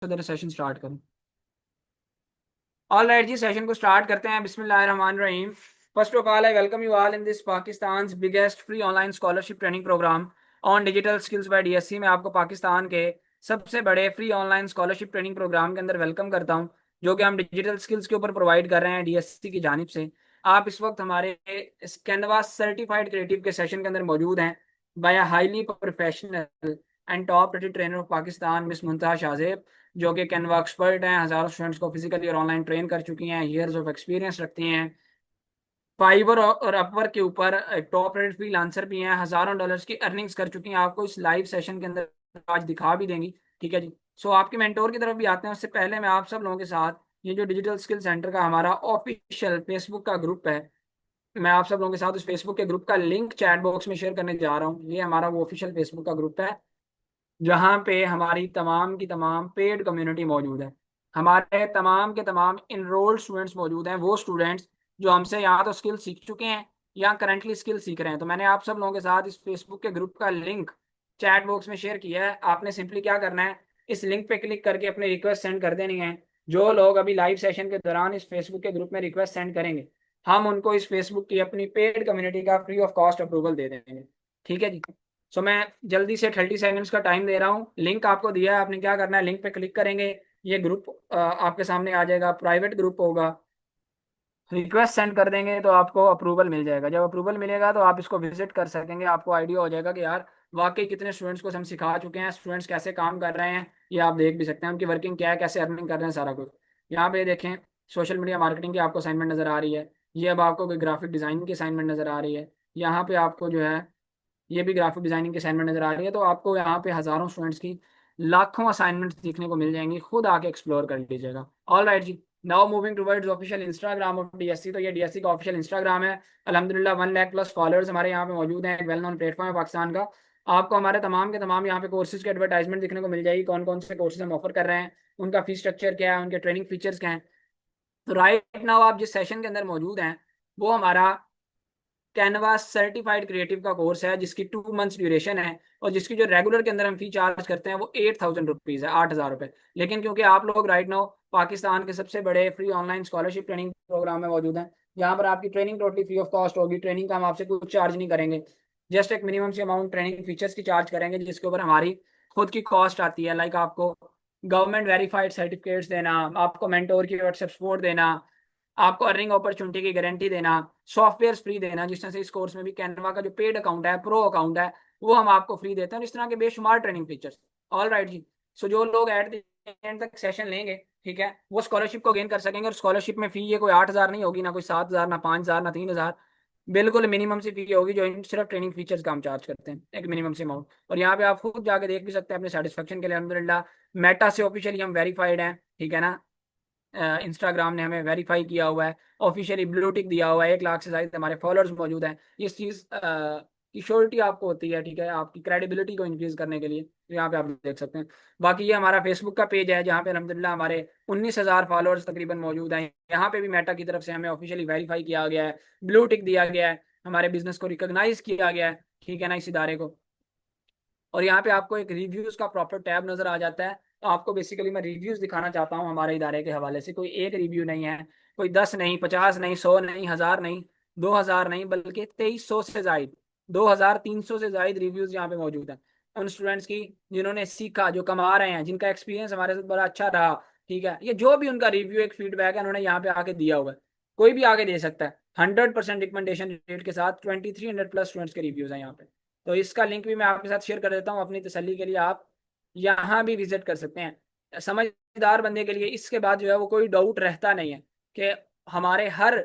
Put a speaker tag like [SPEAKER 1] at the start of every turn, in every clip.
[SPEAKER 1] सदर session start करूं। All right जी, सेशन को स्टार्ट करते हैं। बिस्मिल्लाहिर्रहमानिर्रहीम। First of all I welcome you all in this Pakistan biggest free online scholarship training program on digital skills by DSC में आपको पाकिस्तान के सबसे बड़े free online scholarship training program के अंदर वेलकम करता हूं, जो कि हम डिजिटल स्किल्स के ऊपर प्रोवाइड कर रहे हैं डीएससी की जानिब से। आप इस वक्त हमारे इस कैनवास सर्टिफाइड क्रिएटिव के सेशन के अंदर मौजूद हैं by highly professional and top rated trainer of Pakistan miss Mumtaz Shahzeb, जो कि कैनवा एक्सपर्ट हैं। हज़ारों स्टूडेंट्स को फिजिकली और ऑनलाइन ट्रेन कर चुकी हैं, ईयर्स ऑफ एक्सपीरियंस रखती हैं। फाइवर और अपवर्क के ऊपर टॉप रेट फ्रीलांसर भी हैं, हज़ारों डॉलर्स की अर्निंग्स कर चुकी हैं। आपको इस लाइव सेशन के अंदर आज दिखा भी देंगी। ठीक है जी। सो आपके मेंटोर की तरफ भी आते हैं। उससे पहले मैं आप सब लोगों के साथ ये जो डिजिटल स्किल सेंटर का हमारा ऑफिशियल फेसबुक का ग्रुप है, मैं आप सब लोगों के साथ उस फेसबुक के ग्रुप का लिंक चैट बॉक्स में शेयर करने जा रहा हूँ। ये हमारा वो ऑफिशियल फेसबुक का ग्रुप है जहाँ पे हमारी तमाम की तमाम पेड कम्युनिटी मौजूद है। हमारे तमाम के तमाम इनरोल्ड स्टूडेंट्स मौजूद हैं, वो स्टूडेंट्स जो हमसे या तो स्किल सीख चुके हैं या करंटली स्किल सीख रहे हैं। तो मैंने आप सब लोगों के साथ इस फेसबुक के ग्रुप का लिंक चैट बॉक्स में शेयर किया है। आपने सिंपली क्या करना है, इस लिंक पे क्लिक करके अपनी रिक्वेस्ट सेंड कर देनी है। जो लोग अभी लाइव सेशन के दौरान इस फेसबुक के ग्रुप में रिक्वेस्ट सेंड करेंगे, हम उनको इस फेसबुक की अपनी पेड कम्युनिटी का फ्री ऑफ कॉस्ट अप्रूवल दे देंगे। ठीक है जी। सो मैं जल्दी से 30 सेकंड्स का टाइम दे रहा हूँ। लिंक आपको दिया है, आपने क्या करना है, लिंक पे क्लिक करेंगे, ये ग्रुप आपके सामने आ जाएगा, प्राइवेट ग्रुप होगा। रिक्वेस्ट सेंड कर देंगे तो आपको अप्रूवल मिल जाएगा। जब अप्रूवल मिलेगा तो आप इसको विजिट कर सकेंगे। आपको आइडिया हो जाएगा कि यार वाकई कितने स्टूडेंट्स को हम सिखा चुके हैं, स्टूडेंट्स कैसे काम कर रहे हैं। ये आप देख भी सकते हैं, उनकी वर्किंग क्या है, कैसे अर्निंग कर रहे हैं, सारा कुछ। यहाँ पे देखें, सोशल मीडिया मार्केटिंग की आपको असाइनमेंट नज़र आ रही है। ये अब आपको कोई ग्राफिक डिज़ाइनिंग की असाइनमेंट नज़र आ रही है। यहाँ पे आपको जो है ये भी ग्राफिक डिजाइनिंग की असाइनमेंट नजर आ रही है। तो आपको यहाँ पे हजारों स्टूडेंट्स की लाखों असाइनमेंट्स देखने को मिल जाएंगी, खुद आके एक्सप्लोर कर लीजिएगा। ऑल राइट जी। Now moving towards official Instagram of DSC. तो ये डीएससी का ऑफिशियल इंस्टाग्राम है। अल्हम्दुलिल्लाह 1 लाख प्लस फॉलोअर्स हमारे यहाँ पे मौजूद हैं। एक वेल नोन प्लेटफॉर्म है पाकिस्तान का। आपको हमारे तमाम के तमाम यहाँ पे कोर्सेज की एडवर्टाइजमेंट देखने को मिल जाएगी, कौन कौन से कोर्सेज हम ऑफर कर रहे हैं, उनका फीस स्ट्रक्चर क्या है, उनके ट्रेनिंग फीचर्स क्या हैं। तो राइट नाउ आप जिस सेशन के अंदर मौजूद हैं वो हमारा कैनवास सर्टिफाइड क्रिएटिव का कोर्स है, जिसकी 2 मंथ्स ड्यूरेशन है और जिसकी जो रेगुलर के अंदर हम फी चार्ज करते हैं वो 8,000 रुपीज़ है, 8,000 रुपये। लेकिन क्योंकि आप लोग राइट नाउ पाकिस्तान के सबसे बड़े free online scholarship training program में मौजूद हैं, यहाँ पर आपकी training totally free of cost होगी। ट्रेनिंग का हम आपसे कुछ चार्ज नहीं करेंगे, जस्ट एक मिनिमम सी अमाउंट ट्रेनिंग फीचर्स की चार्ज करेंगे, जिसके ऊपर हमारी खुद की कॉस्ट आती है। लाइक आपको गवर्नमेंट वेरीफाइड सर्टिफिकेट्स देना, आपको मेंटोर की व्हाट्सएप सपोर्ट देना, आपको अर्निंग अपॉर्चुनिटी की गारंटी देना, सॉफ्टवेयर फ्री देना। जिस तरह से इस कोर्स में भी कैनवा का जो पेड अकाउंट है, प्रो अकाउंट है, वो हम आपको फ्री देते हैं। और इस तरह के बेशुमार ट्रेनिंग फीचर्स। ऑल राइट जी। सो जो लोग एट द एंड तक सेशन लेंगे, ठीक है, वो स्कॉलरशिप को गेन कर सकेंगे। और स्कॉलरशिप में फी ये कोई 8,000 नहीं होगी, ना कोई 7,000, ना 5,000, ना 3,000। बिल्कुल मिनिमम सी फी होगी, जो सिर्फ ट्रेनिंग फीचर्स का हम चार्ज करते हैं, एक मिनिमम सी अमाउंट। और यहाँ पे आप खुद जाके देख भी सकते हैं अपने सेटिस्फेक्शन के लिए। अलहमदिल्ला मेटा से ऑफिशियली हम वेरीफाइड हैं, ठीक है ना। इंस्टाग्राम ने हमें वेरीफाई किया हुआ है, ऑफिशियली ब्लू टिक दिया हुआ है, 1 लाख से ज्यादा हमारे फॉलोअर्स मौजूद हैं। इस चीज़ की श्योरिटी आपको होती है, ठीक है, आपकी क्रेडिबिलिटी को इंक्रीज करने के लिए। तो यहाँ पे आप देख सकते हैं। बाकी ये हमारा फेसबुक का पेज है, जहाँ पे अलहमदिल्ला हमारे 19,000 फॉलोअर्स तकरीबन मौजूद हैं। यहाँ पे भी मेटा की तरफ से हमें ऑफिशियली वेरीफाई किया गया है, ब्लू टिक दिया गया है, हमारे बिजनेस को रिकॉग्नाइज किया गया है, ठीक है ना, इस इदारे को। और यहाँ पे आपको एक रिव्यूज का प्रॉपर टैब नजर आ जाता है। तो आपको बेसिकली मैं रिव्यूज दिखाना चाहता हूँ हमारे इदारे के हवाले से। कोई एक रिव्यू नहीं है, कोई 10 नहीं, 50 नहीं, 100 नहीं, 1,000 नहीं, 2,000 नहीं, बल्कि 2,300 से जायद, 2,300 से जायद रिव्यूज यहाँ पे मौजूद हैं उन स्टूडेंट्स की जिन्होंने सीखा, जो कमा रहे हैं, जिनका एक्सपीरियंस हमारे साथ बड़ा अच्छा रहा। ठीक है, ये जो भी उनका रिव्यू एक फीडबैक है, उन्होंने यहाँ पे आके दिया हुआ है। कोई भी आगे दे सकता है। 100% रिकमेंडेशन रेट के साथ 2,300 प्लस स्टूडेंट्स के रिव्यूज हैं यहाँ पे। तो इसका लिंक भी मैं आपके साथ शेयर कर देता हूँ अपनी तसल्ली के लिए। आप यहाँ भी विजिट कर सकते हैं। समझदार बंदे के लिए इसके बाद जो है वो कोई डाउट रहता नहीं है कि हमारे हर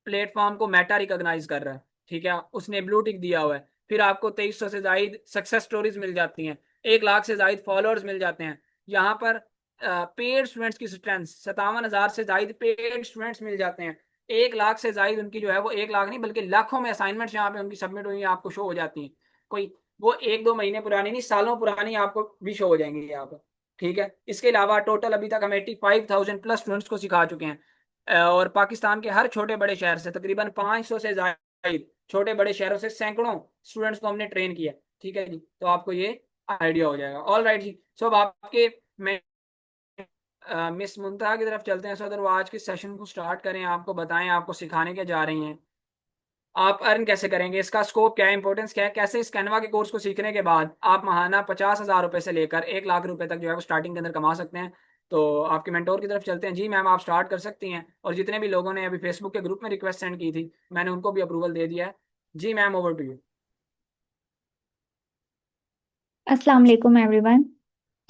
[SPEAKER 1] प्लेटफॉर्म को मेटा रिकॉग्नाइज कर रहा है, ठीक है, उसने ब्लू टिक दिया हुआ है। फिर आपको 2,300 से जायद सक्सेस स्टोरीज मिल जाती हैं, 1 लाख से जायद फॉलोअर्स मिल जाते हैं। यहाँ पर पेड स्टूडेंट्स की स्ट्रेंथ 57,000 से जायद पेड स्टूडेंट्स मिल जाते हैं। 1 लाख से जायद उनकी जो है वो 1 लाख नहीं बल्कि लाखों में असाइनमेंट्स यहाँ पे उनकी सबमिट हुई हैं, आपको शो हो जाती हैं। कोई वो 1-2 महीने पुरानी नहीं, सालों पुरानी आपको भी शो हो जाएंगी यहाँ पर। ठीक है, इसके अलावा टोटल अभी तक हम 85,000 प्लस स्टूडेंट्स को सिखा चुके हैं। और पाकिस्तान के हर छोटे बड़े शहर से तकरीबन 500 से जायद छोटे बड़े शहरों से सैकड़ों स्टूडेंट्स को हमने ट्रेन किया। ठीक है जी, तो आपको ये आइडिया हो जाएगा। ऑल राइट जी। सो अब आपके मिस मुंतहा की तरफ चलते हैं सदर, वो आज के सेशन को स्टार्ट करें, आपको बताएं आपको सिखाने क्या जा रही हैं, आप अर्न कैसे करेंगे, इसका स्कोप क्या है, इंपॉर्टेंस क्या है, कैसे इस कैनवा के कोर्स को सीखने के बाद आप महाना 50,000 रुपए से लेकर 1 लाख रुपए तक जो है वो स्टार्टिंग के अंदर कमा सकते हैं। तो आपके मेंटोर की तरफ चलते हैं। जी मैम, आप स्टार्ट कर सकती हैं। और जितने भी लोगों ने अभी फेसबुक के ग्रुप में रिक्वेस्ट सेंड की थी, मैंने उनको भी अप्रूवल दे दिया है। जी मैम, ओवर टू यू।
[SPEAKER 2] अस्सलाम वालेकुम एवरीवन।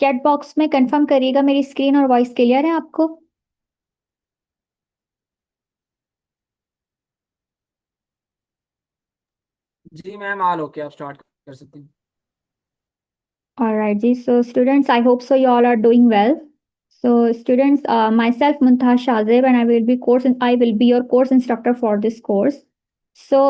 [SPEAKER 2] चैट बॉक्स में कंफर्म करिएगा मेरी स्क्रीन और वॉइस क्लियर है आपको।
[SPEAKER 1] जी मैम, ऑल ओके, आप स्टार्ट कर सकती हैं।
[SPEAKER 2] Alright, जी. So, students, I hope so you all are doing well. So, students, myself Muntaha Shazib, and I will be your course instructor for this course. So,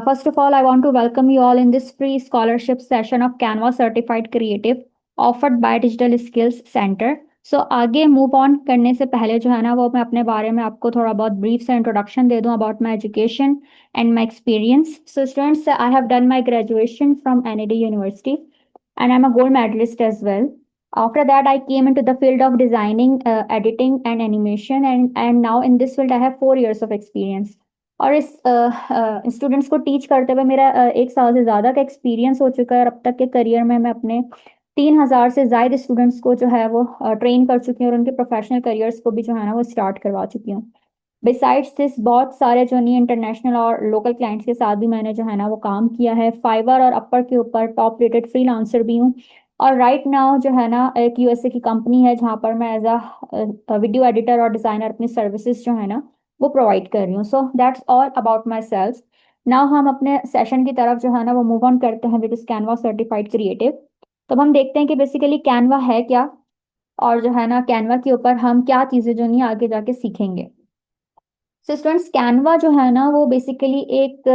[SPEAKER 2] first of all, I want to welcome you all in this free scholarship session of Canva Certified Creative offered by Digital Skills Center. So, आगे move on करने से पहले जो है ना वो मैं अपने बारे में आपको थोड़ा बहुत ब्रीफ से इंट्रोडक्शन दे दूं about my education and my experience. So, students, I have done my graduation from NAD University, and I'm a gold medalist as well. After that, I came into the field of designing, editing, and animation, and now in this field, I have 4 years of experience. और इस students को teach करते हुए मेरा 1 साल से ज़्यादा का एक्सपीरियंस हो चुका है, और अब तक के करियर में मैं अपने 3,000 से ज़ायद स्टूडेंट्स को जो है वो ट्रेन कर चुकी हूँ, और उनके प्रोफेशनल करियर्स को भी जो है ना वो स्टार्ट करवा चुकी हूँ। बिसाइड्स दिस बहुत सारे जो नहीं इंटरनेशनल और लोकल क्लाइंट्स के साथ भी मैंने जो है ना वो काम किया है। फाइवर और अपर के ऊपर टॉप रेटेड फ्रीलांसर भी हूँ। और राइट नाउ जो है ना एक यूएसए की कंपनी है जहाँ पर मैं एज अ वीडियो एडिटर और डिजाइनर अपनी सर्विसेज जो है ना वो प्रोवाइड कर रही हूँ। सो that's all about my self. Now हम अपने सेशन की तरफ जो है ना वो मूव ऑन करते हैं विद इस कैनवा सर्टिफाइड क्रिएटिव। तो अब हम देखते हैं कि बेसिकली कैनवा है क्या, और जो है ना कैनवा के ऊपर हम क्या चीज़ें जो नहीं आगे जाके सीखेंगे। सो स्टूडेंट्स, कैनवा जो है ना वो बेसिकली एक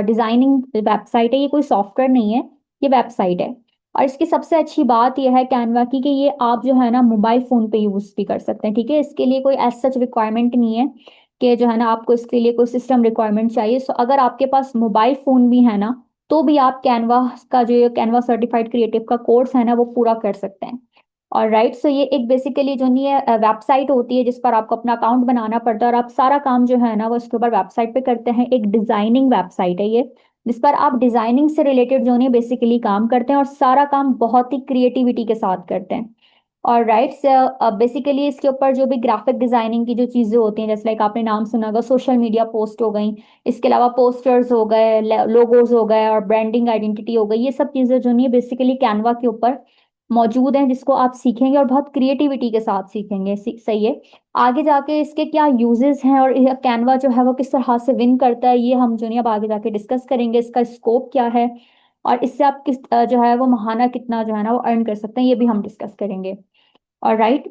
[SPEAKER 2] डिजाइनिंग वेबसाइट है। ये कोई सॉफ्टवेयर नहीं है, ये वेबसाइट है। और इसकी सबसे अच्छी बात यह है कैनवा की कि ये आप जो है ना मोबाइल फोन पे यूज भी कर सकते हैं। ठीक है, इसके लिए कोई एज सच रिक्वायरमेंट नहीं है कि जो है ना आपको इसके लिए कोई सिस्टम रिक्वायरमेंट चाहिए। सो अगर आपके पास मोबाइल फोन भी है ना तो भी आप कैनवा का जो कैनवा सर्टिफाइड क्रिएटिव का कोर्स है ना वो पूरा कर सकते हैं। और राइट, सो ये एक बेसिकली जो नहीं है वेबसाइट होती है जिस पर आपको अपना अकाउंट बनाना पड़ता है, और आप सारा काम जो है ना वो इसके ऊपर वेबसाइट पे करते हैं। एक डिजाइनिंग वेबसाइट है ये, जिस पर आप डिजाइनिंग से रिलेटेड जो नहीं बेसिकली काम करते हैं, और सारा काम बहुत ही क्रिएटिविटी के साथ करते हैं। और राइट, बेसिकली इसके ऊपर जो भी ग्राफिक डिजाइनिंग की जो चीजें होती हैं, जैसे लाइक आपने नाम सुना होगा सोशल मीडिया पोस्ट हो गई, इसके अलावा पोस्टर्स हो गए, लोगोज हो गए, और ब्रांडिंग आइडेंटिटी हो गई, ये सब चीजें जो नहीं बेसिकली कैनवा के ऊपर मौजूद हैं, जिसको आप सीखेंगे और बहुत क्रिएटिविटी के साथ सीखेंगे। सही है। आगे जाके इसके क्या यूजेस हैं और कैनवा जो है वो किस तरह से विन करता है, ये हम जो नहीं अब आगे जाके डिस्कस करेंगे। इसका स्कोप क्या है, और इससे आप किस जो है वो महाना कितना जो है ना वो अर्न कर सकते हैं, ये भी हम डिस्कस करेंगे। और राइट,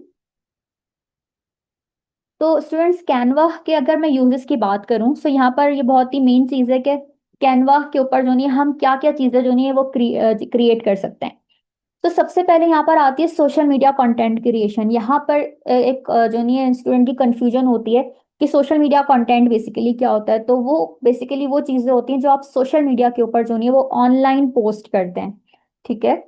[SPEAKER 2] तो स्टूडेंट्स कैनवा के अगर मैं यूजेस की बात करूं तो यहाँ पर ये बहुत ही मेन चीज़ है कि कैनवा के ऊपर जो नहीं हम क्या क्या चीज़ें जो नहीं है वो क्रिएट कर सकते हैं। तो सबसे पहले यहाँ पर आती है सोशल मीडिया कंटेंट क्रिएशन। यहाँ पर एक जो नहीं है स्टूडेंट की कंफ्यूजन होती है कि सोशल मीडिया कंटेंट बेसिकली क्या होता है। तो वो बेसिकली वो चीज़ें होती हैं जो आप सोशल मीडिया के ऊपर जो नहीं है वो ऑनलाइन पोस्ट करते हैं। ठीक है,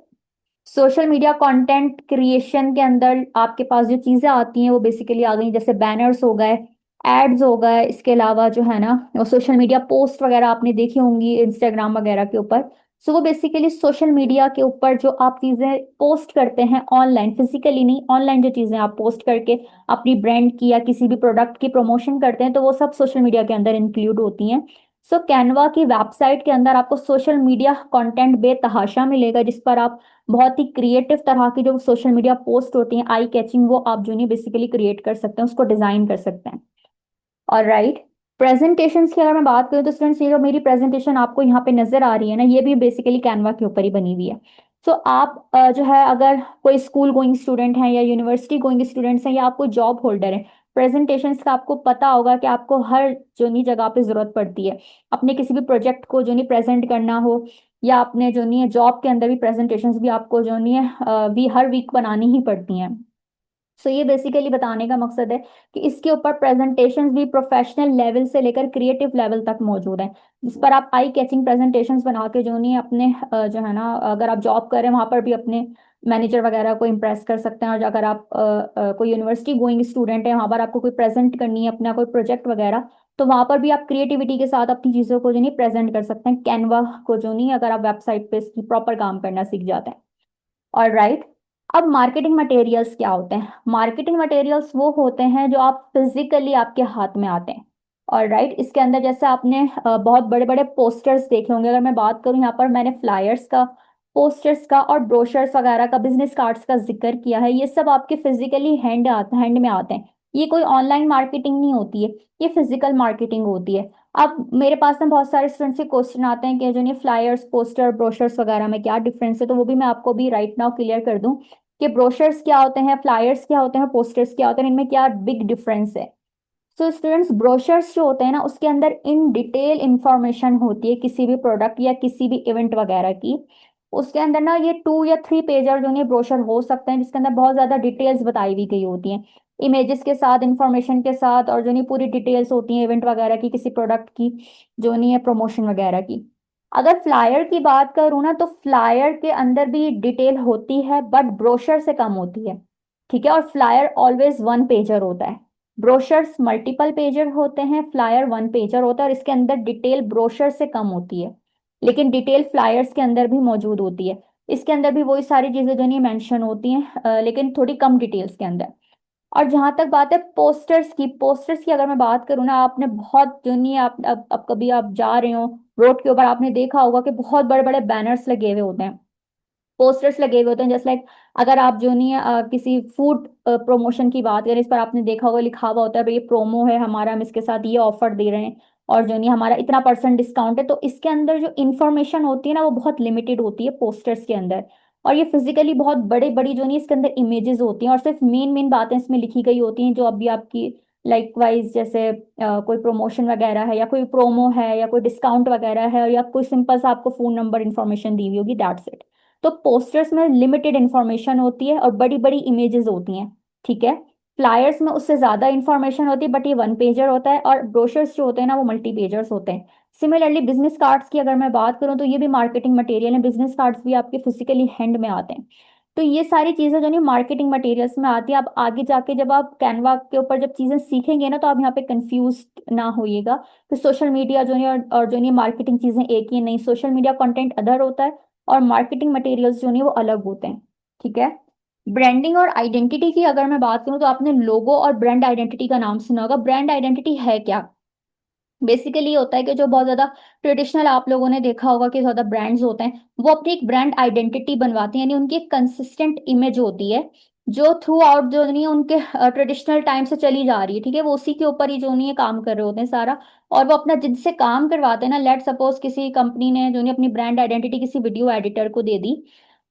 [SPEAKER 2] सोशल मीडिया कंटेंट क्रिएशन के अंदर आपके पास जो चीजें आती हैं वो बेसिकली आ गई, जैसे बैनर्स हो गए, एड्स हो गए, इसके अलावा जो है ना वो सोशल मीडिया पोस्ट वगैरह आपने देखी होंगी इंस्टाग्राम वगैरह के ऊपर। सो वो बेसिकली सोशल मीडिया के ऊपर जो आप चीजें पोस्ट करते हैं ऑनलाइन, फिजिकली नहीं, ऑनलाइन जो चीजें आप पोस्ट करके अपनी ब्रांड की या किसी भी प्रोडक्ट की प्रमोशन करते हैं, तो वो सब सोशल मीडिया के अंदर इंक्लूड होती हैं। सो कैनवा की वेबसाइट के अंदर आपको सोशल मीडिया कंटेंट बेतहाशा मिलेगा, जिस पर आप बहुत ही क्रिएटिव तरह की जो सोशल मीडिया पोस्ट होती हैं आई कैचिंग, वो आप जो नहीं बेसिकली क्रिएट कर सकते हैं, उसको डिजाइन कर सकते हैं। और राइट, प्रेजेंटेशंस की अगर मैं बात करूँ तो स्टूडेंट्स ये जो मेरी प्रेजेंटेशन आपको यहाँ पे नजर आ रही है ना, ये भी बेसिकली कैनवा के ऊपर ही बनी हुई है। सो आप जो है अगर कोई स्कूल गोइंग स्टूडेंट हैं या यूनिवर्सिटी गोइंग स्टूडेंट्स हैं या आपको जॉब होल्डर है, प्रेजेंटेशंस का आपको पता होगा कि आपको हर जो नहीं जगह पे जरूरत पड़ती है। अपने किसी भी प्रोजेक्ट को जो नहीं प्रेजेंट करना हो, या अपने जो नहीं है जॉब के अंदर भी प्रेजेंटेशंस भी आपको जो नहीं है भी हर वीक बनानी ही पड़ती हैं। सो ये बेसिकली बताने का मकसद है कि इसके ऊपर प्रेजेंटेशंस भी प्रोफेशनल लेवल से लेकर क्रिएटिव लेवल तक मौजूद हैं, जिस पर आप आई कैचिंग प्रेजेंटेशंस बना के जो नहीं अपने जो है ना अगर आप जॉब कर रहे हैं वहां पर भी अपने मैनेजर वगैरह को इम्प्रेस कर सकते हैं। और अगर आप कोई यूनिवर्सिटी गोइंग स्टूडेंट है, वहाँ पर आपको कोई प्रेजेंट करनी है अपना कोई प्रोजेक्ट वगैरह, तो वहाँ पर भी आप क्रिएटिविटी के साथ अपनी चीज़ों को जो नहीं प्रेजेंट कर सकते हैं कैनवा को जो नहीं, अगर आप वेबसाइट पे इसकी प्रॉपर काम करना सीख जाते हैं। और राइट, अब मार्केटिंग मटेरियल्स क्या होते हैं? मार्केटिंग मटेरियल्स वो होते हैं जो आप फिजिकली आपके हाथ में आते हैं। और राइट, इसके अंदर जैसे आपने बहुत बड़े बड़े पोस्टर्स देखे होंगे। अगर मैं बात करूं, यहाँ पर मैंने फ्लायर्स का, पोस्टर्स का और ब्रोशर्स वगैरह का, बिजनेस कार्ड्स का जिक्र किया है। ये सब आपके फिजिकली हैंड में आते हैं। ये कोई ऑनलाइन मार्केटिंग नहीं होती है, ये फिजिकल मार्केटिंग होती है। अब मेरे पास में बहुत सारे स्टूडेंट्स के क्वेश्चन आते हैं कि जो ये फ्लायर्स, पोस्टर, ब्रोशर्स वगैरह में क्या डिफरेंस है, तो वो भी मैं आपको भी राइट नाउ क्लियर कर दूं कि ब्रोशर्स क्या होते हैं, फ्लायर्स क्या होते हैं, पोस्टर्स क्या होते हैं, इनमें क्या बिग डिफरेंस है। सो स्टूडेंट्स, ब्रोशर्स जो होते हैं ना, उसके अंदर इन डिटेल इंफॉर्मेशन होती है किसी भी प्रोडक्ट या किसी भी इवेंट वगैरह की। उसके अंदर ना ये 2 या 3 पेजर जो ये ब्रोशर हो सकते हैं, जिसके अंदर बहुत ज्यादा डिटेल्स बताई हुई गई होती हैं, इमेजेस के साथ, इंफॉर्मेशन के साथ, और जो नहीं पूरी डिटेल्स होती हैं इवेंट वगैरह की, किसी प्रोडक्ट की, जो नहीं है प्रमोशन वगैरह की। अगर फ्लायर की बात करूँ ना, तो फ्लायर के अंदर भी डिटेल होती है, बट ब्रोशर से कम होती है। ठीक है, और फ्लायर ऑलवेज 1 पेजर होता है। ब्रोशर्स मल्टीपल पेजर होते हैं, फ्लायर 1 पेजर होता है, और इसके अंदर डिटेल ब्रोशर से कम होती है, लेकिन डिटेल फ्लायर्स के अंदर भी मौजूद होती है। इसके अंदर भी वही सारी चीजें जो नहीं मेंशन होती हैं, लेकिन थोड़ी कम डिटेल्स के अंदर। और जहां तक बात है पोस्टर्स की अगर मैं बात करूँ ना, आपने बहुत जो नहीं, आप अब कभी आप जा रहे हो रोड के ऊपर, आपने देखा होगा कि बहुत बड़े बड़े बैनर्स लगे हुए होते हैं, पोस्टर्स लगे हुए होते हैं। जस्ट लाइक, अगर आप जो नहीं है किसी फूड प्रमोशन की बात करें, इस पर आपने देखा होगा लिखा हुआ होता है भाई ये प्रोमो है हमारा, हम इसके साथ ये ऑफर दे रहे हैं, और जो नहीं हमारा इतना % डिस्काउंट है। तो इसके अंदर जो इन्फॉर्मेशन होती है ना, वो बहुत लिमिटेड होती है पोस्टर्स के अंदर। और ये फिजिकली बहुत बड़े बड़ी जो नहीं, इसके अंदर इमेजेस होती हैं, और सिर्फ मेन मेन बातें इसमें लिखी गई होती हैं जो अभी आपकी लाइक वाइज, जैसे कोई प्रमोशन वगैरह है, या कोई प्रोमो है, या कोई डिस्काउंट वगैरह है, या कोई सिंपल सा आपको फोन नंबर इन्फॉर्मेशन दी हुई होगी, दैट्स इट। तो पोस्टर्स में लिमिटेड इंफॉर्मेशन होती है और बड़ी बड़ी इमेजेस होती हैं। ठीक है, फ्लायर्स में उससे ज्यादा इंफॉर्मेशन होती है, बट ये 1 पेजर होता है, और ब्रोशर्स जो होते हैं ना, वो मल्टी पेजर्स होते हैं। सिमिलरली बिजनेस कार्ड्स की अगर मैं बात करूं, तो ये भी मार्केटिंग मटेरियल है। बिजनेस कार्ड्स भी आपके फिजिकली हैंड में आते हैं। तो ये सारी चीजें जो नहीं मार्केटिंग मटेरियल्स में आती है। अब आगे जाके जब आप कैनवा के ऊपर जब चीजें सीखेंगे ना, तो आप यहाँ पे कंफ्यूज ना होइएगा कि सोशल मीडिया जो नहीं और जो नहीं मार्केटिंग चीजें एक ही नहीं। सोशल मीडिया कंटेंट अदर होता है, और मार्केटिंग मटेरियल्स जो नहीं वो अलग होते हैं। ठीक है, ब्रांडिंग और आइडेंटिटी की अगर मैं बात करूं, तो आपने लोगो और ब्रांड आइडेंटिटी का नाम सुना होगा। ब्रांड आइडेंटिटी है क्या? बेसिकली होता है कि जो बहुत ज्यादा ट्रेडिशनल आप लोगों ने देखा होगा कि ज्यादा ब्रांड्स होते हैं, वो अपनी एक ब्रांड आइडेंटिटी बनवाते हैं, यानी उनकी एक कंसिस्टेंट इमेज होती है जो थ्रू आउट जो नहीं है उनके ट्रेडिशनल टाइम से चली जा रही है। ठीक है, वो उसी के ऊपर ही जो नहीं है काम कर रहे होते हैं सारा। और वो अपना जिनसे काम करवाते हैं ना, लेट सपोज किसी कंपनी ने जो नहीं अपनी ब्रांड आइडेंटिटी किसी वीडियो एडिटर को दे दी।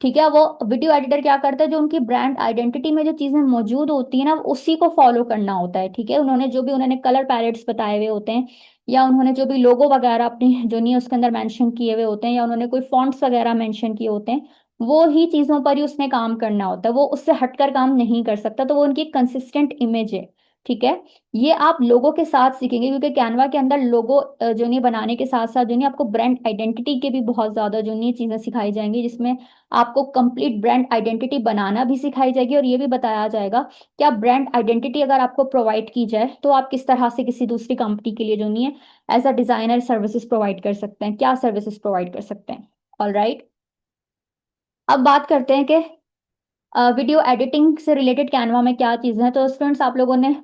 [SPEAKER 2] ठीक है, वो वीडियो एडिटर क्या करता है, जो उनकी ब्रांड आइडेंटिटी में जो चीजें मौजूद होती है ना, उसी को फॉलो करना होता है। ठीक है, उन्होंने जो भी उन्होंने कलर पैलेट्स बताए हुए होते हैं, या उन्होंने जो भी लोगो वगैरह अपनी जो नहीं है उसके अंदर मेंशन किए हुए होते हैं, या उन्होंने कोई फॉन्ट्स वगैरह मेंशन किए होते हैं, वो ही चीजों पर ही उसने काम करना होता है। वो उससे हटकर काम नहीं कर सकता। तो वो उनकी कंसिस्टेंट इमेज है। ठीक है, ये आप लोगों के साथ सीखेंगे, क्योंकि कैनवा के अंदर लोगो जो नहीं बनाने के साथ साथ जो नहीं आपको ब्रांड आइडेंटिटी के भी बहुत ज्यादा जो नहीं चीजें सिखाई जाएंगी, जिसमें आपको कंप्लीट ब्रांड आइडेंटिटी बनाना भी सिखाई जाएगी, और ये भी बताया जाएगा कि आप ब्रांड आइडेंटिटी अगर आपको प्रोवाइड की जाए, तो आप किस तरह से किसी दूसरी कंपनी के लिए जो नहीं है as a designer services provide कर सकते हैं, क्या सर्विसेज प्रोवाइड कर सकते हैं। ऑल राइट, अब बात करते हैं कि वीडियो एडिटिंग से रिलेटेड कैनवा में क्या चीज़ें हैं। तो स्टूडेंट्स, आप लोगों ने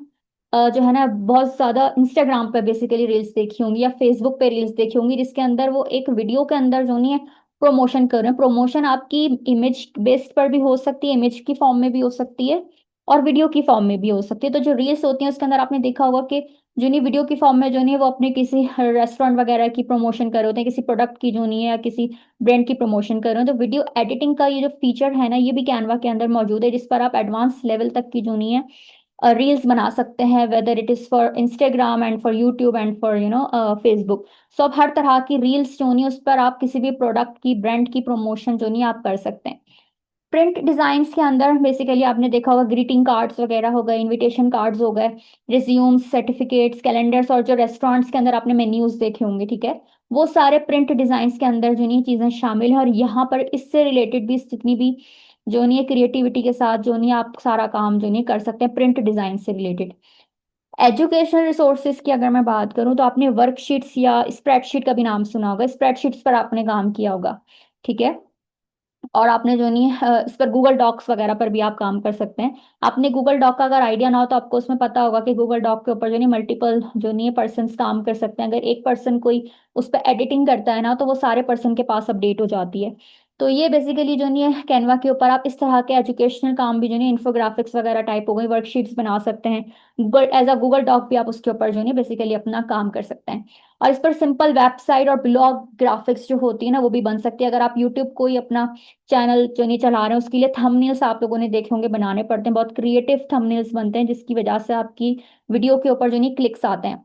[SPEAKER 2] जो है ना बहुत ज़्यादा इंस्टाग्राम पे बेसिकली रील्स देखी होंगी, या फेसबुक पे रील्स देखी होंगी, जिसके अंदर वो एक वीडियो के अंदर जो नहीं है प्रमोशन कर रहे हैं। प्रमोशन आपकी इमेज बेस्ड पर भी हो सकती है, इमेज की फॉर्म में भी हो सकती है, और वीडियो की फॉर्म में भी हो सकती है। तो जो रील्स होती हैं उसके अंदर आपने देखा होगा कि जो नहीं वीडियो की फॉर्म में जो नहीं है वो अपने किसी रेस्टोरेंट वगैरह की प्रमोशन कर रहे होते हैं, किसी प्रोडक्ट की जो नहीं है, या किसी ब्रांड की प्रमोशन कर रहे हो। तो वीडियो एडिटिंग का ये जो फीचर है ना, ये भी कैनवा के अंदर मौजूद है, जिस पर आप एडवांस लेवल तक की जो नहीं है रील्स बना सकते हैं, whether it is for Instagram and for YouTube and for Facebook. So अब हर तरह की रील्स जो नहीं उस पर आप किसी भी प्रोडक्ट की, ब्रांड की प्रमोशन जो नहीं आप कर सकते हैं। प्रिंट डिजाइन्स के अंदर बेसिकली आपने देखा होगा ग्रीटिंग कार्ड्स वगैरह हो गए, इनविटेशन कार्ड्स हो गए, रिज्यूम्स, सर्टिफिकेट्स, कैलेंडर्स, और जो रेस्टोरेंट्स के अंदर आपने मेन्यूज देखे होंगे। ठीक है, वो सारे प्रिंट डिजाइन्स के अंदर जो नहीं चीजें शामिल है। और यहाँ पर इससे रिलेटेड भी जितनी भी जो नहीं है क्रिएटिविटी के साथ जो नहीं है आप सारा काम जो नहीं कर सकते हैं प्रिंट डिजाइन से रिलेटेड। एजुकेशनल रिसोर्सेज की अगर मैं बात करूं तो आपने वर्कशीट्स या स्प्रेडशीट का भी नाम सुना होगा, स्प्रेडशीट्स पर आपने काम किया होगा, ठीक है। और आपने जो नहीं इस पर गूगल डॉक्स वगैरह पर भी आप काम कर सकते हैं। आपने गूगल डॉक का अगर आइडिया ना हो तो आपको उसमें पता होगा कि गूगल डॉक के ऊपर जो नहीं मल्टीपल जो नहीं पर्सन काम कर सकते हैं। अगर एक पर्सन कोई उस पर एडिटिंग करता है ना तो वो सारे पर्सन के पास अपडेट हो जाती है। तो ये बेसिकली जो नहीं है कैनवा के ऊपर आप इस तरह के एजुकेशनल काम भी जो नहीं इन्फोग्राफिक्स वगैरह टाइप हो गई वर्कशीट्स बना सकते हैं। Google as a Google doc भी आप उसके ऊपर जो नहीं बेसिकली अपना काम कर सकते हैं। और इस पर सिंपल वेबसाइट और ब्लॉग ग्राफिक्स जो होती है ना वो भी बन सकती है। अगर आप यूट्यूब कोई अपना चैनल जो नहीं चला रहे हैं उसके लिए थंबनेल्स आप लोगों ने देखे होंगे बनाने पड़ते हैं, बहुत क्रिएटिव थंबनेल्स बनते हैं जिसकी वजह से आपकी वीडियो के ऊपर जो नहीं क्लिक्स आते हैं।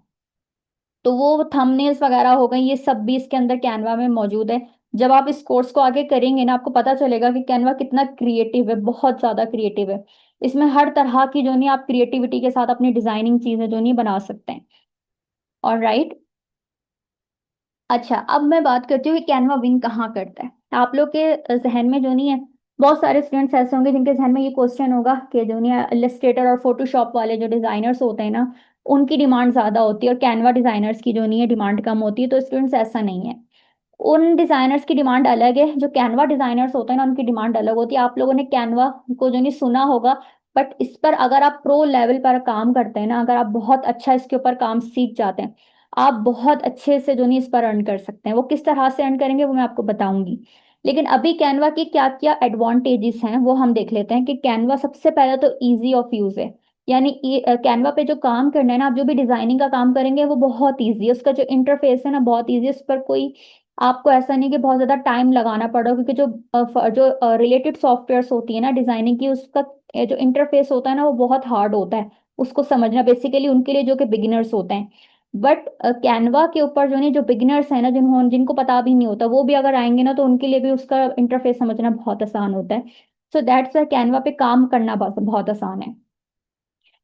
[SPEAKER 2] तो वो थंबनेल्स वगैरह हो गई, ये सब भी इसके अंदर कैनवा में मौजूद है। जब आप इस कोर्स को आगे करेंगे ना आपको पता चलेगा कि कैनवा कितना क्रिएटिव है, बहुत ज्यादा क्रिएटिव है। इसमें हर तरह की जो नहीं आप क्रिएटिविटी के साथ अपनी डिजाइनिंग चीजें जो नहीं बना सकते हैं। और राइट, अच्छा अब मैं बात करती हूँ कि कैनवा विन कहाँ करता है। आप लोग के जहन में जो नहीं है, बहुत सारे स्टूडेंट्स ऐसे होंगे जिनके जहन में ये क्वेश्चन होगा कि जो नहीं है इलस्ट्रेटर और फोटोशॉप वाले जो डिजाइनर्स होते हैं ना उनकी डिमांड ज्यादा होती है और कैनवा डिजाइनर्स की जो नहीं है डिमांड कम होती है। तो स्टूडेंट्स ऐसा नहीं है, उन डिजाइनर्स की डिमांड अलग है। जो कैनवा डिजाइनर्स होते हैं ना उनकी डिमांड अलग होती है। आप लोगों ने कैनवा को जो नहीं सुना होगा, बट इस पर अगर आप प्रो लेवल पर काम करते हैं ना, अगर आप बहुत अच्छा इसके ऊपर काम सीख जाते हैं, आप बहुत अच्छे से जो नहीं इस पर अर्न कर सकते हैं। वो किस तरह से अर्न करेंगे वो मैं आपको बताऊंगी। लेकिन अभी कैनवा की क्या क्या एडवांटेजेस हैं वो हम देख लेते हैं कि कैनवा सबसे पहले तो इजी ऑफ यूज है। यानी कैनवा पे जो काम करना है ना, आप जो भी डिजाइनिंग का काम करेंगे वो बहुत इजी है। उसका जो इंटरफेस है ना बहुत इजी है, उस पर कोई आपको ऐसा नहीं कि बहुत ज्यादा टाइम लगाना पड़ा, क्योंकि जो रिलेटेड सॉफ्टवेयर्स होती है ना डिजाइनिंग की, उसका जो इंटरफेस होता है ना वो बहुत हार्ड होता है उसको समझना, बेसिकली उनके लिए जो कि बिगिनर्स होते हैं। बट कैनवा के ऊपर जो नहीं जो बिगिनर्स है ना जिनको पता भी नहीं होता वो भी अगर आएंगे ना तो उनके लिए भी उसका इंटरफेस समझना बहुत आसान होता है। सो दैट्स वाई कैनवा पे काम करना बहुत बहुत आसान है।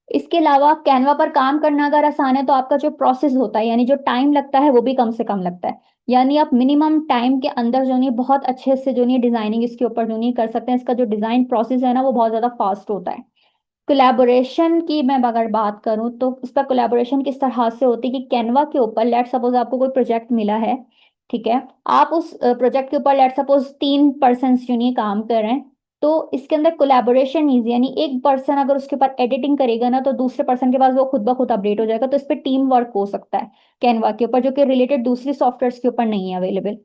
[SPEAKER 2] इसके अलावा कैनवा पर काम करना अगर आसान है तो आपका जो प्रोसेस होता है यानी जो टाइम लगता है वो भी कम से कम लगता है। यानी आप मिनिमम टाइम के अंदर जो नहीं बहुत अच्छे से जो नहीं डिजाइनिंग इसके ऊपर जो नहीं कर सकते हैं। इसका जो डिजाइन प्रोसेस है ना वो बहुत ज्यादा फास्ट होता है। कोलैबोरेशन की मैं अगर बात करूं तो उसका कोलैबोरेशन किस तरह से होती है कि कैनवा के ऊपर लेट सपोज आपको कोई प्रोजेक्ट मिला है, ठीक है। आप उस प्रोजेक्ट के ऊपर लेट सपोज 3 पर्सन जो नहीं काम कर रहे हैं, तो इसके अंदर कोलैबोरेशन इजी, यानी एक पर्सन अगर उसके ऊपर एडिटिंग करेगा ना तो दूसरे पर्सन के पास वो खुद ब खुद अपडेट हो जाएगा। तो इस पर टीम वर्क हो सकता है कैनवा के ऊपर, जो कि रिलेटेड दूसरी सॉफ्टवेयर के ऊपर नहीं है अवेलेबल,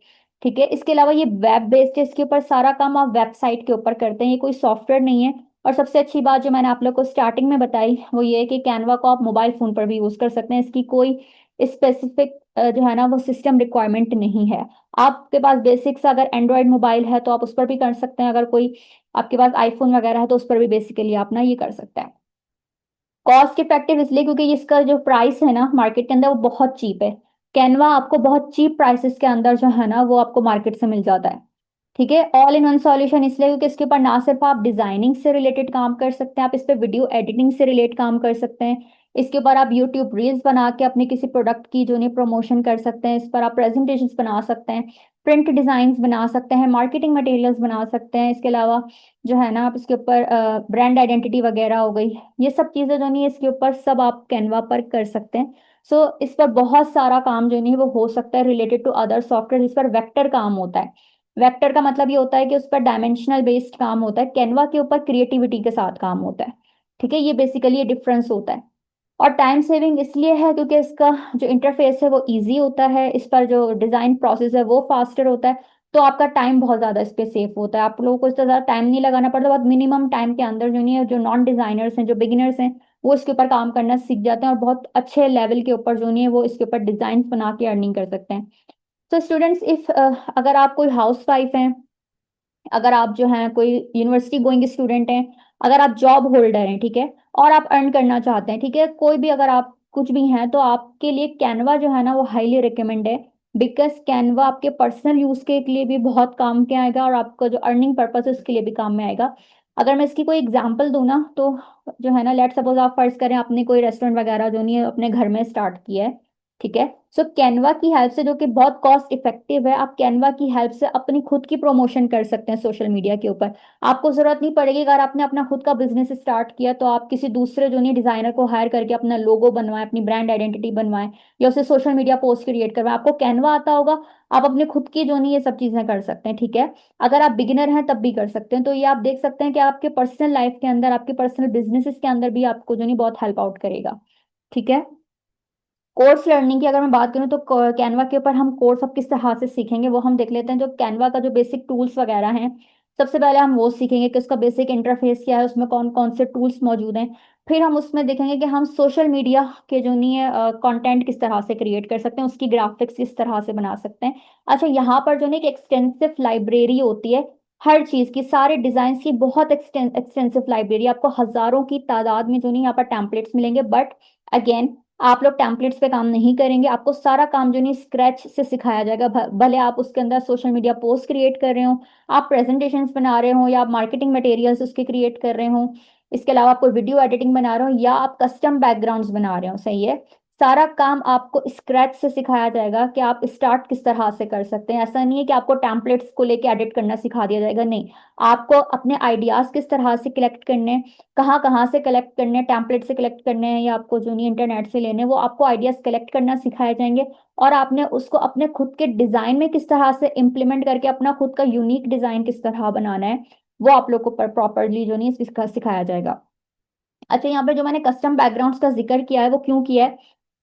[SPEAKER 2] ठीक है। इसके अलावा ये वेब बेस्ड है, इसके ऊपर सारा काम आप वेबसाइट के ऊपर करते हैं, ये कोई सॉफ्टवेयर नहीं है। और सबसे अच्छी बात जो मैंने आप लोग को स्टार्टिंग में बताई वो ये है कि कैनवा को आप मोबाइल फोन पर भी यूज कर सकते हैं। इसकी कोई स्पेसिफिक जो है ना वो सिस्टम रिक्वायरमेंट नहीं है। आपके पास बेसिक्स अगर एंड्रॉयड मोबाइल है तो आप उस पर भी कर सकते हैं, अगर कोई आपके पास आईफोन वगैरह है तो उस पर भी बेसिकली आप ना ये कर सकते हैं। कॉस्ट इफेक्टिव इसलिए क्योंकि इसका जो प्राइस है ना मार्केट के अंदर वो बहुत चीप है। कैनवा आपको बहुत चीप प्राइसेस के अंदर जो है ना वो आपको मार्केट से मिल जाता है, ठीक है। ऑल इन वन सॉल्यूशन इसलिए क्योंकि इसके ऊपर ना सिर्फ आप डिजाइनिंग से रिलेटेड काम कर सकते हैं, आप इस पे वीडियो एडिटिंग से रिलेट काम कर सकते हैं। इसके ऊपर आप यूट्यूब रील्स बना के अपने किसी प्रोडक्ट की जो नहीं प्रमोशन कर सकते हैं। इस पर आप प्रेजेंटेशंस बना सकते हैं, प्रिंट डिजाइन बना सकते हैं, मार्केटिंग मटेरियल्स बना सकते हैं। इसके अलावा जो है ना आप इसके ऊपर ब्रांड आइडेंटिटी वगैरह हो गई, ये सब चीजें जो नहीं है इसके ऊपर सब आप कैनवा पर कर सकते हैं। सो इस पर बहुत सारा काम जो नहीं है वो हो सकता है रिलेटेड टू अदर सॉफ्टवेयर। इस पर वेक्टर काम होता है। वेक्टर का मतलब ये होता है कि उस पर डायमेंशनल बेस्ड काम होता है, कैनवा के ऊपर क्रिएटिविटी के साथ काम होता है, ठीक है। ये बेसिकली ये डिफरेंस होता है। और टाइम सेविंग इसलिए है क्योंकि इसका जो इंटरफेस है वो इजी होता है, इस पर जो डिजाइन प्रोसेस है वो फास्टर होता है। तो आपका टाइम बहुत ज्यादा इस पे सेफ होता है, आप लोगों को इतना ज्यादा टाइम नहीं लगाना पड़ता। बहुत मिनिमम टाइम के अंदर जो नहीं है जो नॉन डिजाइनर्स हैं जो बिगिनर्स हैं वो इसके ऊपर काम करना सीख जाते हैं और बहुत अच्छे लेवल के ऊपर जो नहीं है वो इसके ऊपर डिजाइन बना के अर्निंग कर सकते हैं। तो स्टूडेंट्स इफ अगर आप कोई हाउस वाइफ हैं, अगर आप जो हैं कोई यूनिवर्सिटी गोइंग स्टूडेंट हैं, अगर आप जॉब होल्डर हैं, ठीक है, और आप अर्न करना चाहते हैं, ठीक है, कोई भी अगर आप कुछ भी हैं तो आपके लिए कैनवा जो है ना वो हाईली रिकमेंड है। बिकॉज कैनवा आपके पर्सनल यूज के लिए भी बहुत काम के आएगा और आपका जो अर्निंग पर्पस है उसके लिए भी काम में आएगा। अगर मैं इसकी कोई एग्जांपल दूं ना तो जो है ना लेट सपोज आप फर्ज करें आपने कोई रेस्टोरेंट वगैरह जो नहीं है अपने घर में स्टार्ट किया है, ठीक है। सो कैनवा की हेल्प से, जो कि बहुत कॉस्ट इफेक्टिव है, आप कैनवा की हेल्प से अपनी खुद की प्रमोशन कर सकते हैं सोशल मीडिया के ऊपर। आपको जरूरत नहीं पड़ेगी, अगर आपने अपना खुद का बिजनेस स्टार्ट किया तो आप किसी दूसरे जो नहीं डिजाइनर को हायर करके अपना लोगो बनवाएं, अपनी ब्रांड आइडेंटिटी बनवाएं, या उसे सोशल मीडिया पोस्ट क्रिएट करवाएं। आपको कैनवा आता होगा, आप अपने खुद की जो नहीं ये सब चीजें कर सकते हैं। ठीक है। अगर आप बिगिनर हैं तब भी कर सकते हैं। तो ये आप देख सकते हैं कि आपके पर्सनल लाइफ के अंदर, आपके पर्सनल बिजनेसेस के अंदर भी आपको जो नहीं बहुत हेल्प आउट करेगा। ठीक है। कोर्स लर्निंग की अगर मैं बात करूं तो कैनवा के ऊपर हम कोर्स अब किस तरह से सीखेंगे वो हम देख लेते हैं। जो कैनवा का जो बेसिक टूल्स वगैरह हैं, सबसे पहले हम वो सीखेंगे कि उसका बेसिक इंटरफेस क्या है, उसमें कौन कौन से टूल्स मौजूद हैं। फिर हम उसमें देखेंगे कि हम सोशल मीडिया के जो नहीं है कंटेंट किस तरह से क्रिएट कर सकते हैं, उसकी ग्राफिक्स किस तरह से बना सकते हैं। अच्छा, यहाँ पर जो नहीं एक एक्सटेंसिव लाइब्रेरी होती है हर चीज की, सारे डिजाइन की बहुत एक्सटेंसिव लाइब्रेरी, आपको हजारों की तादाद में जो नहीं यहाँ पर टेम्पलेट्स मिलेंगे। बट अगेन, आप लोग टेम्पलेट्स पे काम नहीं करेंगे, आपको सारा काम जो नहीं स्क्रैच से सिखाया जाएगा। भले आप उसके अंदर सोशल मीडिया पोस्ट क्रिएट कर रहे हो, आप प्रेजेंटेशंस बना रहे हो, या आप मार्केटिंग मटेरियल्स उसके क्रिएट कर रहे हो, इसके अलावा आप कोई वीडियो एडिटिंग बना रहे हो, या आप कस्टम बैकग्राउंड्स बना रहे हो, सही है, सारा काम आपको स्क्रैच से सिखाया जाएगा कि आप स्टार्ट किस तरह से कर सकते हैं। ऐसा नहीं है कि आपको टेम्पलेट्स को लेके एडिट करना सिखा दिया जाएगा, नहीं। आपको अपने आइडियाज किस तरह से कलेक्ट करने हैं, कहाँ कहाँ से कलेक्ट करने हैं, टेम्पलेट से कलेक्ट करने हैं या आपको जो नहीं इंटरनेट से लेने हैं, वो आपको आइडियाज कलेक्ट करना सिखाए जाएंगे। और आपने उसको अपने खुद के डिजाइन में किस तरह से इम्प्लीमेंट करके अपना खुद का यूनिक डिजाइन किस तरह बनाना है, वो आप लोग को प्रॉपरली जो नहीं सिखाया जाएगा। अच्छा, यहाँ पर जो मैंने कस्टम बैकग्राउंड्स का जिक्र किया है वो क्यों किया है,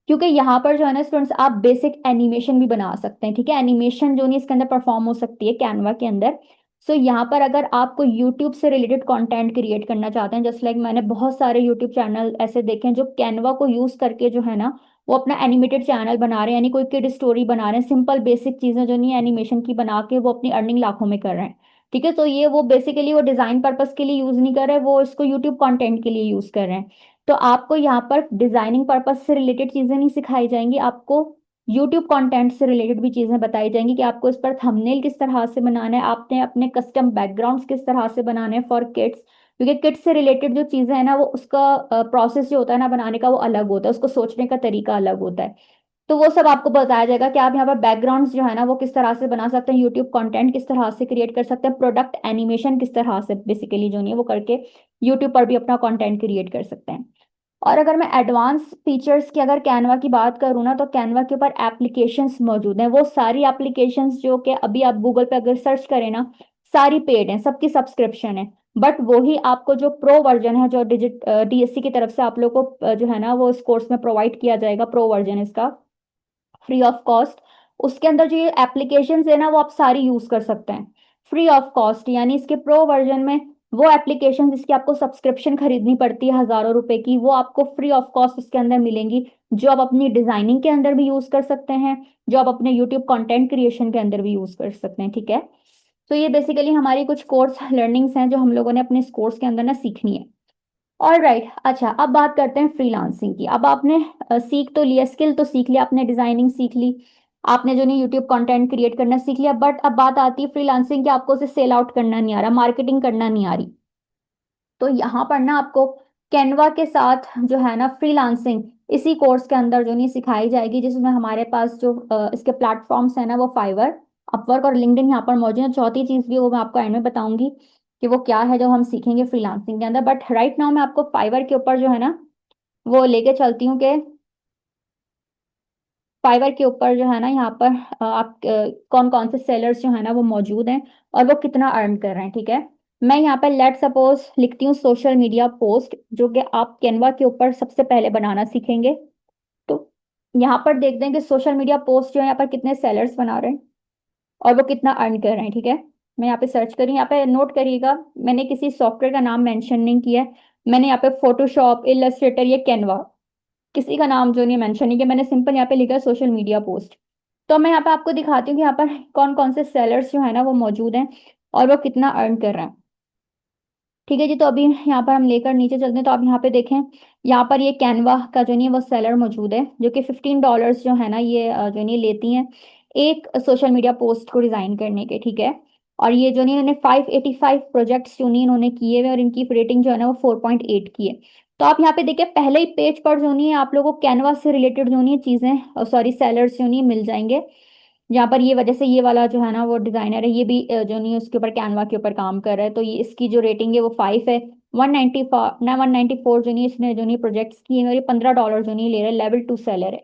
[SPEAKER 2] क्योंकि यहाँ पर जो है ना स्टूडेंट्स, आप बेसिक एनिमेशन भी बना सकते हैं। ठीक है। एनिमेशन जो नहीं इसके अंदर परफॉर्म हो सकती है कैनवा के अंदर। सो यहाँ पर अगर आपको यूट्यूब से रिलेटेड कंटेंट क्रिएट करना चाहते हैं, जस्ट लाइक मैंने बहुत सारे यूट्यूब चैनल ऐसे देखे हैं जो कैनवा को यूज करके जो है ना वो अपना एनिमेटेड चैनल बना रहे हैं, यानी कोई किड स्टोरी बना रहे हैं, सिंपल बेसिक चीजें जो नहीं एनिमेशन की बना के वो अपनी अर्निंग लाखों में कर रहे हैं। ठीक है। तो ये वो बेसिकली वो डिजाइन पर्पस के लिए यूज नहीं कर रहे, वो इसको यूट्यूब कंटेंट के लिए यूज कर रहे हैं। तो आपको यहाँ पर डिजाइनिंग पर्पस से रिलेटेड चीजें नहीं सिखाई जाएंगी, आपको यूट्यूब कंटेंट से रिलेटेड भी चीजें बताई जाएंगी कि आपको इस पर थंबनेल किस तरह से बनाना है, आपने अपने कस्टम बैकग्राउंड्स किस तरह से बनाने हैं फॉर किड्स। क्योंकि किड्स से रिलेटेड जो चीजें हैं ना, वो उसका प्रोसेस जो होता है ना बनाने का वो अलग होता है, उसको सोचने का तरीका अलग होता है। तो वो सब आपको बताया जाएगा कि आप यहाँ पर बैकग्राउंड्स जो है ना वो किस तरह से बना सकते हैं, यूट्यूब कंटेंट किस तरह से क्रिएट कर सकते हैं, प्रोडक्ट एनिमेशन किस तरह से बेसिकली जो नहीं है वो करके यूट्यूब पर भी अपना कंटेंट क्रिएट कर सकते हैं। और अगर मैं एडवांस फीचर्स की अगर कैनवा की बात करूँ ना, तो कैनवा के ऊपर एप्लीकेशंस मौजूद हैं, वो सारी एप्लीकेशंस जो कि अभी आप गूगल पे अगर सर्च करें ना, सारी पेड हैं, सबकी सब्सक्रिप्शन है। बट वही आपको जो प्रो वर्जन है, जो डीएससी की तरफ से आप लोग को जो है ना वो इस कोर्स में प्रोवाइड किया जाएगा, प्रो वर्जन इसका फ्री ऑफ कॉस्ट। उसके अंदर जो ये एप्लीकेशन है ना वो आप सारी यूज कर सकते हैं फ्री ऑफ कॉस्ट। यानी इसके प्रो वर्जन में वो एप्लीकेशन जिसकी आपको सब्सक्रिप्शन खरीदनी पड़ती है हजारों रुपए की, वो आपको फ्री ऑफ कॉस्ट उसके अंदर मिलेंगी, जो आप अपनी डिजाइनिंग के अंदर भी यूज कर सकते हैं, जो आप अपने यूट्यूब कंटेंट क्रिएशन के अंदर भी यूज कर सकते हैं। ठीक है। तो ये बेसिकली हमारी कुछ कोर्स लर्निंग्स हैं जो हम लोगों ने अपने इस कोर्स के अंदर ना सीखनी है। All right. अच्छा, अब बात करते हैं फ्रीलांसिंग की। अब आपने सीख तो लिया, स्किल तो सीख लिया, आपने डिजाइनिंग सीख ली, आपने जो नहीं यूट्यूब कंटेंट क्रिएट करना सीख लिया। बट अब बात आती है फ्रीलांसिंग की, आपको उसे सेल आउट करना नहीं आ रहा, मार्केटिंग करना नहीं आ रही। तो यहाँ पर ना आपको कैनवा के साथ जो है ना फ्रीलांसिंग इसी कोर्स के अंदर जो नहीं सिखाई जाएगी, जिसमें हमारे पास जो इसके प्लेटफॉर्म्स है ना वो फाइवर, अपवर्क और लिंक्डइन यहाँ पर मौजूद है। चौथी चीज भी वो मैं आपको एंड में बताऊंगी कि वो क्या है जो हम सीखेंगे फ्रीलांसिंग के अंदर। बट राइट नाउ मैं आपको फाइवर के ऊपर जो है ना वो लेके चलती हूँ कि फाइवर के ऊपर जो है ना यहाँ पर आप कौन कौन से सेलर्स जो है ना वो मौजूद हैं और वो कितना अर्न कर रहे हैं। ठीक है। मैं यहाँ पर लेट सपोज लिखती हूँ सोशल मीडिया पोस्ट, जो कि आप कैनवा के ऊपर सबसे पहले बनाना सीखेंगे। तो यहाँ पर देखते हैं कि सोशल मीडिया पोस्ट जो है यहाँ पर कितने सेलर्स बना रहे हैं और वो कितना अर्न कर रहे हैं। ठीक है। मैं यहाँ पे सर्च करी, यहाँ पे नोट करिएगा, मैंने किसी सॉफ्टवेयर का नाम मेंशन नहीं किया है। मैंने यहाँ पे फोटोशॉप, इलस्ट्रेटर, या कैनवा, किसी का नाम जो नहीं मेंशन नहीं किया, मैंने सिंपल यहाँ पे लिखा है सोशल मीडिया पोस्ट। तो मैं यहाँ पे आपको दिखाती हूँ कि यहाँ पर कौन कौन से सेलर्स जो है ना वो मौजूद हैं और वो कितना अर्न कर रहे हैं। ठीक है जी। तो अभी यहाँ पर हम लेकर नीचे चलते हैं, तो आप यहाँ पे देखें, यहाँ पर ये कैनवा का जो नहीं वो सेलर मौजूद है, जो कि $15 जो है ना ये जो नहीं लेती हैं एक सोशल मीडिया पोस्ट को डिजाइन करने के। ठीक है। और ये जो नहीं इन्होंने 585 प्रोजेक्ट्स जो नहीं इन्होंने किए हुए और इनकी रेटिंग जो है ना वो 4.8 की है। तो आप यहाँ पे देखिए पहले ही पेज पर जो नहीं है आप लोगों को कैनवास से रिलेटेड जो नहीं है चीजें, सॉरी सेलर्स जो नहीं है मिल जाएंगे। जहाँ पर ये वजह से ये वाला जो है ना वो डिजाइनर है, ये भी जो नहीं है उसके ऊपर कैनवा के ऊपर काम कर रहा है, तो ये इसकी जो रेटिंग है वो 5 है। 190 ना 194 जो नहीं है इसने जो नहीं प्रोजेक्ट्स किए हैं, और ये $15 जो नहीं ले रहा है, लेवल 2 सेलर है।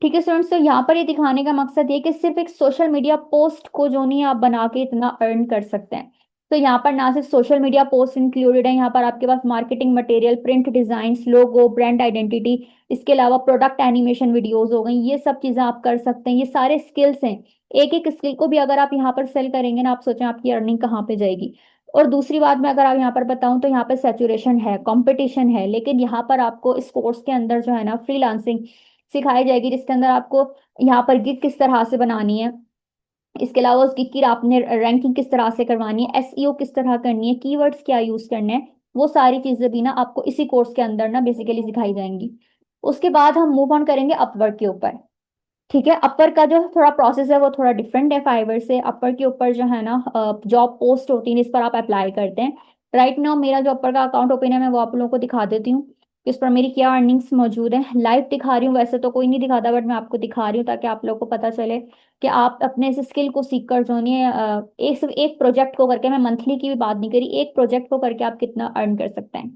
[SPEAKER 2] ठीक है स्टूडेंट्स, तो यहाँ पर ये दिखाने का मकसद ये कि सिर्फ एक सोशल मीडिया पोस्ट को जो नहीं आप बना के इतना अर्न कर सकते हैं। तो यहाँ पर ना सिर्फ सोशल मीडिया पोस्ट इंक्लूडेड है, यहाँ पर आपके पास मार्केटिंग मटेरियल, प्रिंट डिजाइन्स, लोगो, ब्रांड आइडेंटिटी, इसके अलावा प्रोडक्ट एनिमेशन वीडियोस हो गई, ये सब चीजें आप कर सकते हैं। ये सारे स्किल्स हैं। एक एक स्किल को भी अगर आप यहाँ पर सेल करेंगे ना, आप सोचें आपकी अर्निंग कहाँ पे जाएगी। और दूसरी बात मैं अगर आप यहाँ पर बताऊं तो यहाँ पर सैचुरेशन है, कंपटीशन है, लेकिन यहाँ पर आपको इस कोर्स के अंदर जो है ना फ्रीलांसिंग सिखाई जाएगी, जिसके अंदर आपको यहाँ पर गिग किस तरह से बनानी है, इसके अलावा उस गिग की आपने रैंकिंग किस तरह से करवानी है, एसईओ किस तरह करनी है, कीवर्ड्स क्या यूज करने हैं, वो सारी चीजें भी ना आपको इसी कोर्स के अंदर ना बेसिकली सिखाई जाएंगी। उसके बाद हम मूव ऑन करेंगे अपवर्क के ऊपर। ठीक है, अपर का जो थोड़ा प्रोसेस है वो थोड़ा डिफरेंट है फाइवर से। अपर के ऊपर जो है ना जॉब पोस्ट होती है, इस पर आप अप्लाई करते हैं। राइट नाउ मेरा जो अपर का अकाउंट ओपन है मैं वो आप लोगों को दिखा देती हूँ कि उस पर मेरी क्या अर्निंग्स मौजूद है। लाइव दिखा रही हूँ, वैसे तो कोई नहीं दिखाता, बट मैं आपको दिखा रही हूँ ताकि आप लोगों को पता चले कि आप अपने इस स्किल को सीख कर जो नहीं है, एक सिर्फ एक प्रोजेक्ट को करके, मैं मंथली की भी बात नहीं करी, एक प्रोजेक्ट को करके आप कितना अर्न कर सकते हैं।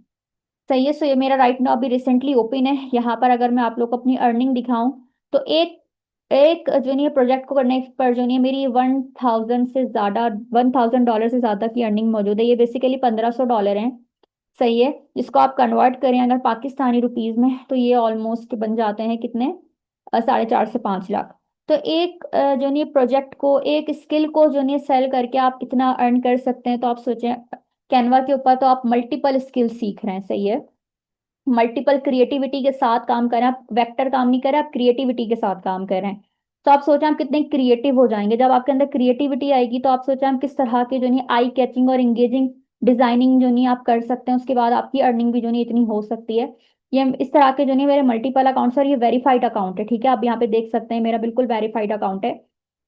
[SPEAKER 2] सही है, सो ये मेरा राइट नाउ अभी रिसेंटली ओपन है। यहाँ पर अगर मैं आप लोग को अपनी अर्निंग दिखाऊं तो एक एक जो नहीं प्रोजेक्ट को करने पर जो नहीं मेरी 1,000 से ज्यादा की अर्निंग मौजूद है। ये बेसिकली $1,500 है। सही है, जिसको आप कन्वर्ट करें अगर पाकिस्तानी रुपीज में तो ये ऑलमोस्ट बन जाते हैं कितने, 4.5 से 5 लाख। तो एक जो नहीं प्रोजेक्ट को, एक स्किल को जो नहीं सेल करके आप कितना अर्न कर सकते हैं, तो आप सोचें कैनवा के ऊपर तो आप मल्टीपल स्किल सीख रहे हैं। सही है, मल्टीपल क्रिएटिविटी के साथ काम कर रहे हैं, आप वेक्टर काम नहीं कर रहे, आप क्रिएटिविटी के साथ काम कर रहे हैं। तो आप सोचें आप कितने क्रिएटिव हो जाएंगे जब आपके अंदर क्रिएटिविटी आएगी, तो आप सोचें हम किस तरह के जो नहीं आई कैचिंग और इंगेजिंग डिजाइनिंग जो नहीं आप कर सकते हैं, उसके बाद आपकी अर्निंग भी जो नहीं इतनी हो सकती है। ये इस तरह के जो नहीं मेरे मल्टीपल अकाउंट्स और ये वेरीफाइड अकाउंट है। ठीक है, आप यहाँ पे देख सकते हैं मेरा बिल्कुल वेरीफाइड अकाउंट है।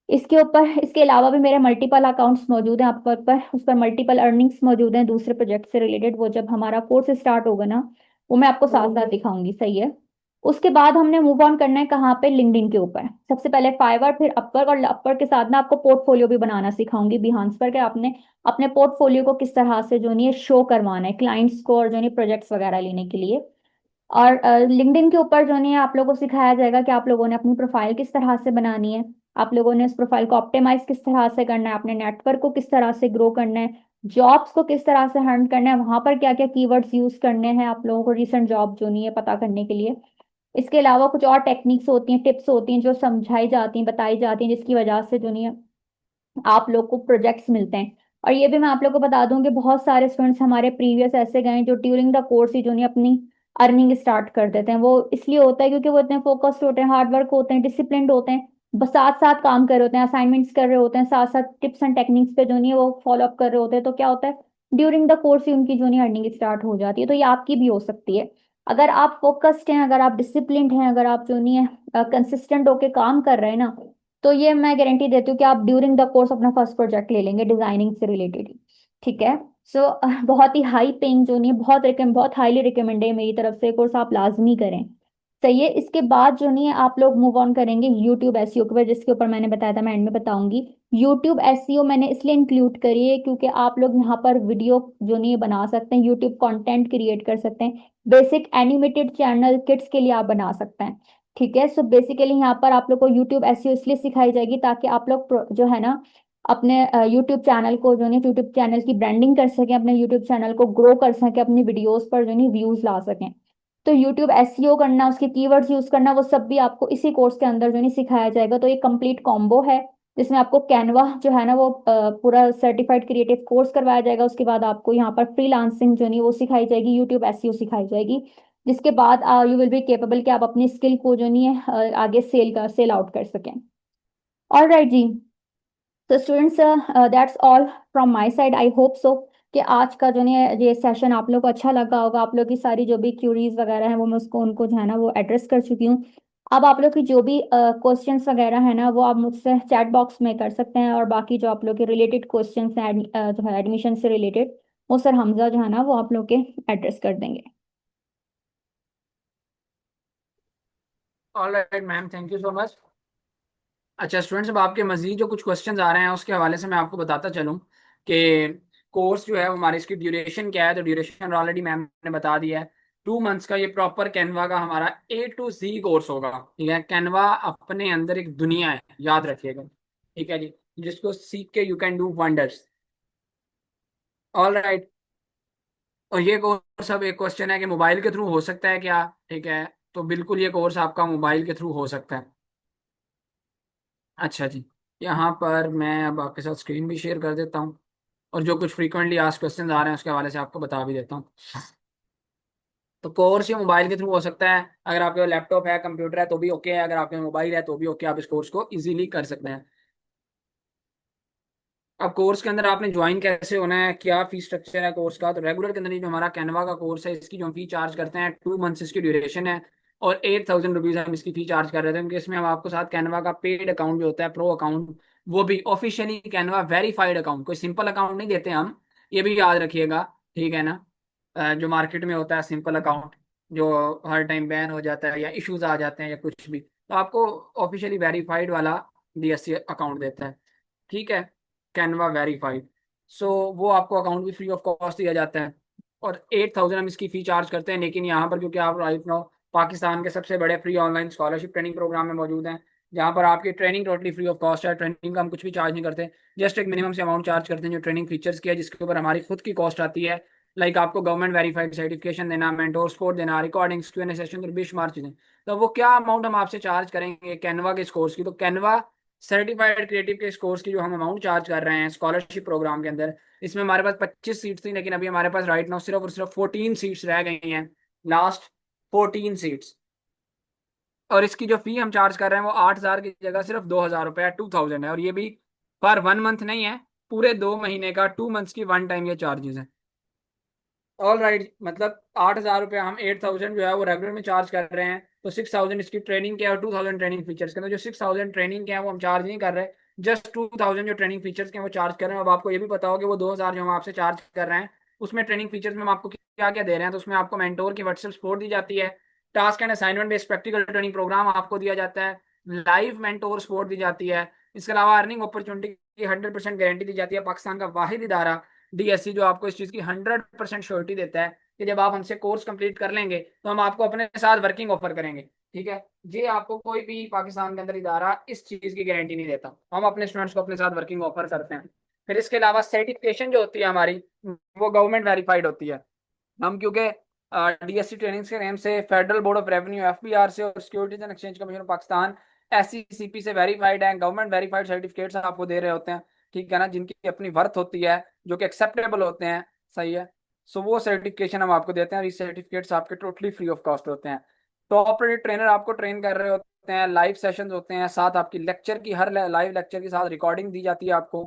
[SPEAKER 2] इसके ऊपर इसके अलावा भी मेरे मल्टीपल अकाउंट्स मौजूद हैं आपके पर, उस पर मल्टीपल अर्निंग्स मौजूद हैं दूसरे प्रोजेक्ट से रिलेटेड। वो जब हमारा कोर्स स्टार्ट होगा ना वो मैं आपको साथ साथ दिखाऊंगी। सही है, उसके बाद हमने मूव ऑन करना है कहाँ पे, लिंक्डइन के ऊपर। सबसे पहले फाइवर, फिर अपर, और अपर के साथ ना आपको पोर्टफोलियो भी बनाना सिखाऊंगी बिहांस पर, कि आपने अपने पोर्टफोलियो को किस तरह से जो नहीं शो करवाना है क्लाइंट्स को और जो नहीं प्रोजेक्ट्स वगैरह लेने के लिए। और लिंक्डइन के ऊपर जो नहीं है आप लोगों को सिखाया जाएगा कि आप लोगों ने अपनी प्रोफाइल किस तरह से बनानी है, आप लोगों ने उस प्रोफाइल को ऑप्टिमाइज किस तरह से करना है, अपने नेटवर्क को किस तरह से ग्रो करना है, जॉब्स को किस तरह से हंट करना है, वहां पर क्या क्या कीवर्ड्स यूज करने हैं आप लोगों को रिसेंट जॉब जो नहीं है पता करने के लिए। इसके अलावा कुछ और टेक्निक्स होती हैं, टिप्स होती हैं जो समझाई जाती हैं, बताई जाती हैं, जिसकी वजह से जो नहीं है आप लोग को प्रोजेक्ट्स मिलते हैं। और ये भी मैं आप लोग को बता दूं कि बहुत सारे स्टूडेंट्स हमारे प्रीवियस ऐसे गए हैं जो ड्यूरिंग द कोर्स ही जो नहीं अपनी अर्निंग स्टार्ट कर देते हैं। वो इसलिए होता है क्योंकि वो इतने फोकस्ड होते हैं, हार्ड वर्क होते हैं, डिसिप्लिन्ड होते हैं, बस साथ साथ काम कर रहे होते हैं, असाइनमेंट्स कर रहे होते हैं, साथ साथ टिप्स एंड टेक्निक्स पे जो नहीं है वो फॉलो अप कर रहे होते हैं। तो क्या होता है ड्यूरिंग द कोर्स ही उनकी जो नहीं अर्निंग स्टार्ट हो जाती है। तो ये आपकी भी हो सकती है अगर आप फोकस्ड हैं, अगर आप डिसिप्लिन्ड हैं, अगर आप जो नहीं है कंसिस्टेंट होके काम कर रहे हैं ना, तो ये मैं गारंटी देती हूँ कि आप ड्यूरिंग द कोर्स अपना फर्स्ट प्रोजेक्ट ले लेंगे डिजाइनिंग से रिलेटेड ही। ठीक है, सो बहुत ही हाई पेइंग जो नहीं है, बहुत हाईली रिकमेंड है मेरी तरफ से कोर्स, आप लाजमी करें। सही है, इसके बाद जो नहीं है आप लोग मूव ऑन करेंगे यूट्यूब एसईओ के ऊपर, जिसके ऊपर मैंने बताया था मैं एंड में बताऊंगी। यूट्यूब एसईओ मैंने इसलिए इंक्लूड करी है क्योंकि आप लोग यहाँ पर वीडियो जो नहीं है बना सकते हैं, यूट्यूब कंटेंट क्रिएट कर सकते हैं, बेसिक एनिमेटेड चैनल किड्स के लिए आप बना सकते हैं। ठीक है, सो बेसिकली यहाँ पर आप लोग को यूट्यूब एसईओ इसलिए सिखाई जाएगी ताकि आप लोग जो है ना अपने यूट्यूब चैनल को जो नहीं यूट्यूब चैनल की ब्रांडिंग कर सकें, अपने यूट्यूब चैनल को ग्रो कर सकें, अपनी वीडियोस पर जो नहीं व्यूज ला सकें। तो यूट्यूब एसईओ करना, उसके कीवर्ड्स यूज करना, वो सब भी आपको इसी कोर्स के अंदर जो नहीं सिखाया जाएगा। तो ये कंप्लीट कॉम्बो है जिसमें आपको कैनवा जो है ना वो पूरा सर्टिफाइड क्रिएटिव कोर्स करवाया जाएगा। उसके बाद आपको यहाँ पर फ्रीलांसिंग जो नहीं वो सिखाई जाएगी, यूट्यूब एसईओ सिखाई जाएगी, जिसके बाद यू विल बी केपेबल कि आप अपनी स्किल को जो नहीं है आगे सेल आउट कर सकें। ऑल राइट जी, तो students that's all from my side. I hope so कि आज का जो है ये सेशन आप लोग को अच्छा लगा होगा। आप लोग की सारी जो भी क्यूरीज वगैरह हैं वो मैं उसको उनको जो है ना वो एड्रेस कर चुकी हूँ। अब आप लोग की जो भी क्वेश्चंस वगैरह है ना वो आप मुझसे चैट बॉक्स में कर सकते हैं, और बाकी जो आप लोग के रिलेटेड क्वेश्चंस हैं जो है एडमिशन से रिलेटेड, वो सर हमजा जो है ना वो आप लोग के एड्रेस कर देंगे।
[SPEAKER 1] All right ma'am, thank you so much. अच्छा स्टूडेंट्स, अब आपके मजीद जो कुछ क्वेश्चंस आ रहे हैं उसके हवाले से मैं आपको बताता चलूं कि कोर्स जो है वो हमारी इसकी ड्यूरेशन क्या है। तो ड्यूरेशन ऑलरेडी मैम ने बता दिया है। 2 मंथ्स का ये प्रॉपर कैनवा का हमारा A to Z कोर्स होगा। ठीक है, कैनवा अपने अंदर एक दुनिया है, याद रखिएगा। ठीक है जी, जिसको सीख के you can do wonders. All right. और ये कोर्स, अब एक क्वेश्चन है कि मोबाइल के थ्रू हो सकता है क्या? ठीक है, तो बिल्कुल ये कोर्स आपका मोबाइल के थ्रू हो सकता है। अच्छा जी, यहाँ पर मैं अब आपके साथ स्क्रीन भी शेयर कर देता हूँ, और जो कुछ फ्रीक्वेंटली आस्क्ड क्वेश्चन आ रहे हैं उसके हवाले से आपको बता भी देता हूँ। तो कोर्स ये मोबाइल के थ्रू हो सकता है। अगर आपके लैपटॉप है, कंप्यूटर है तो भी ओके है, अगर आपके मोबाइल है तो भी ओके, आप इस कोर्स को इजीली कर सकते हैं। अब कोर्स के अंदर आपने ज्वाइन कैसे होना है, क्या फीस स्ट्रक्चर है कोर्स का? तो रेगुलर के अंदर ये जो हमारा कैनवा का कोर्स है, इसकी जो हम फी चार्ज करते हैं, 2 मंथ्स इसकी ड्यूरेशन है, और 8,000 रुपीज हम इसकी फी चार्ज कर रहे थे, क्योंकि इसमें हम आपको साथ कैनवा का पेड अकाउंट जो होता है, प्रो अकाउंट, वो भी ऑफिशियली कैनवा वेरीफाइड अकाउंट, कोई सिंपल अकाउंट नहीं देते हम, ये भी याद रखिएगा। ठीक है ना? जो मार्केट में होता है सिंपल अकाउंट, जो हर टाइम बैन हो जाता है या इश्यूज आ जाते हैं या कुछ भी, तो आपको ऑफिशियली वेरीफाइड वाला DSC अकाउंट देता है। ठीक है, कैनवा वेरीफाइड। सो वो आपको अकाउंट भी फ्री ऑफ कॉस्ट दिया जाता है, और 8,000 हम इसकी फी चार्ज करते हैं। लेकिन यहाँ पर क्योंकि आप राइट नाउ पाकिस्तान के सबसे बड़े free online scholarship training program में मौजूद हैं, जहाँ पर आपकी training totally free of cost है, ट्रेनिंग का हम कुछ भी चार्ज नहीं करते, जस्ट एक मिनिमम से अमाउंट चार्ज करते हैं जो ट्रेनिंग फीचर्स की है, जिसके ऊपर हमारी खुद की कॉस्ट आती है। लाइक आपको गवर्नमेंट वेरीफाइड सर्टिफिकेशन देना, मेंटोर सपोर्ट देना, रिकॉर्डिंग्स, Q&A सेशन और बेशुमार चीजें। तो वो क्या अमाउंट हम आपसे चार्ज करेंगे कैनवा के इस कोर्स की? तो कैनवा सर्टिफाइड क्रिएटिव के इस कोर्स की जो हम अमाउंट चार्ज कर रहे हैं स्कॉलरशिप प्रोग्राम के अंदर, इसमें हमारे पास 25 सीट्स थी, लेकिन अभी हमारे पास राइट नाउ सिर्फ और सिर्फ 14 सीट्स रह गई हैं, लास्ट 14 सीट्स। और इसकी जो फी हम चार्ज कर रहे हैं वो 8,000 की जगह सिर्फ 2,000 रुपये, 2,000 है, और ये भी पर 1 मंथ नहीं है, पूरे 2 महीने का, 2 मंथ्स की वन टाइम ये चार्जेस है। ऑल राइट, मतलब 8,000 रुपये हम 8,000 जो है वो रेगुलर में चार्ज कर रहे हैं, तो 6,000 इसकी ट्रेनिंग के और 2,000 ट्रेनिंग फीचर्स के अंदर, जो 6,000 ट्रेनिंग के हैं वो हम चार्ज नहीं कर रहे, जस्ट 2,000 जो ट्रेनिंग फीचर्स के हैं वो चार्ज कर रहे हैं। अब आपको ये भी पता हो कि वो 2,000 जो हम आपसे चार्ज कर रहे हैं, उसमें ट्रेनिंग फीचर्स में हम आपको क्या क्या दे रहे हैं। तो उसमें आपको मेंटोर की व्हाट्सएप सपोर्ट दी जाती है, task and assignment based practical training program आपको दिया जाता है, लाइव मेंटोर सपोर्ट दी जाती है। इसके अलावा अर्निंग अपॉर्चुनिटी की 100% गारंटी दी जाती है। पाकिस्तान का वाहिद इदारा DSC जो आपको इस चीज़ की 100% श्योरिटी देता है कि जब आप हमसे कोर्स कंप्लीट कर लेंगे तो हम आपको अपने साथ वर्किंग ऑफर करेंगे। ठीक है, ये आपको कोई भी पाकिस्तान के अंदर इदारा इस चीज़ की गारंटी नहीं देता, हम अपने स्टूडेंट्स को अपने साथ वर्किंग ऑफर करते हैं। फिर इसके अलावा सर्टिफिकेशन जो होती है हमारी, वो गवर्नमेंट वेरीफाइड होती है। हम क्योंकि DSC ट्रेनिंग के नेम से federal board of revenue FBR से और securities and exchange commission of Pakistan SECP से वेरीफाइड है, गवर्नमेंट वेरीफाइड सर्टिफिकेट्स आपको दे रहे होते हैं। ठीक है ना, जिनकी अपनी वर्थ होती है, जो कि एक्सेप्टेबल होते हैं। सही है। सो वो सर्टिफिकेशन हम आपको देते हैं, और ये सर्टिफिकेट्स आपके टोटली फ्री ऑफ कॉस्ट होते हैं। टॉप रेटेड ट्रेनर आपको ट्रेन कर रहे होते हैं, लाइव सेशंस होते हैं, साथ आपकी लेक्चर की, हर लाइव लेक्चर के साथ रिकॉर्डिंग दी जाती है आपको।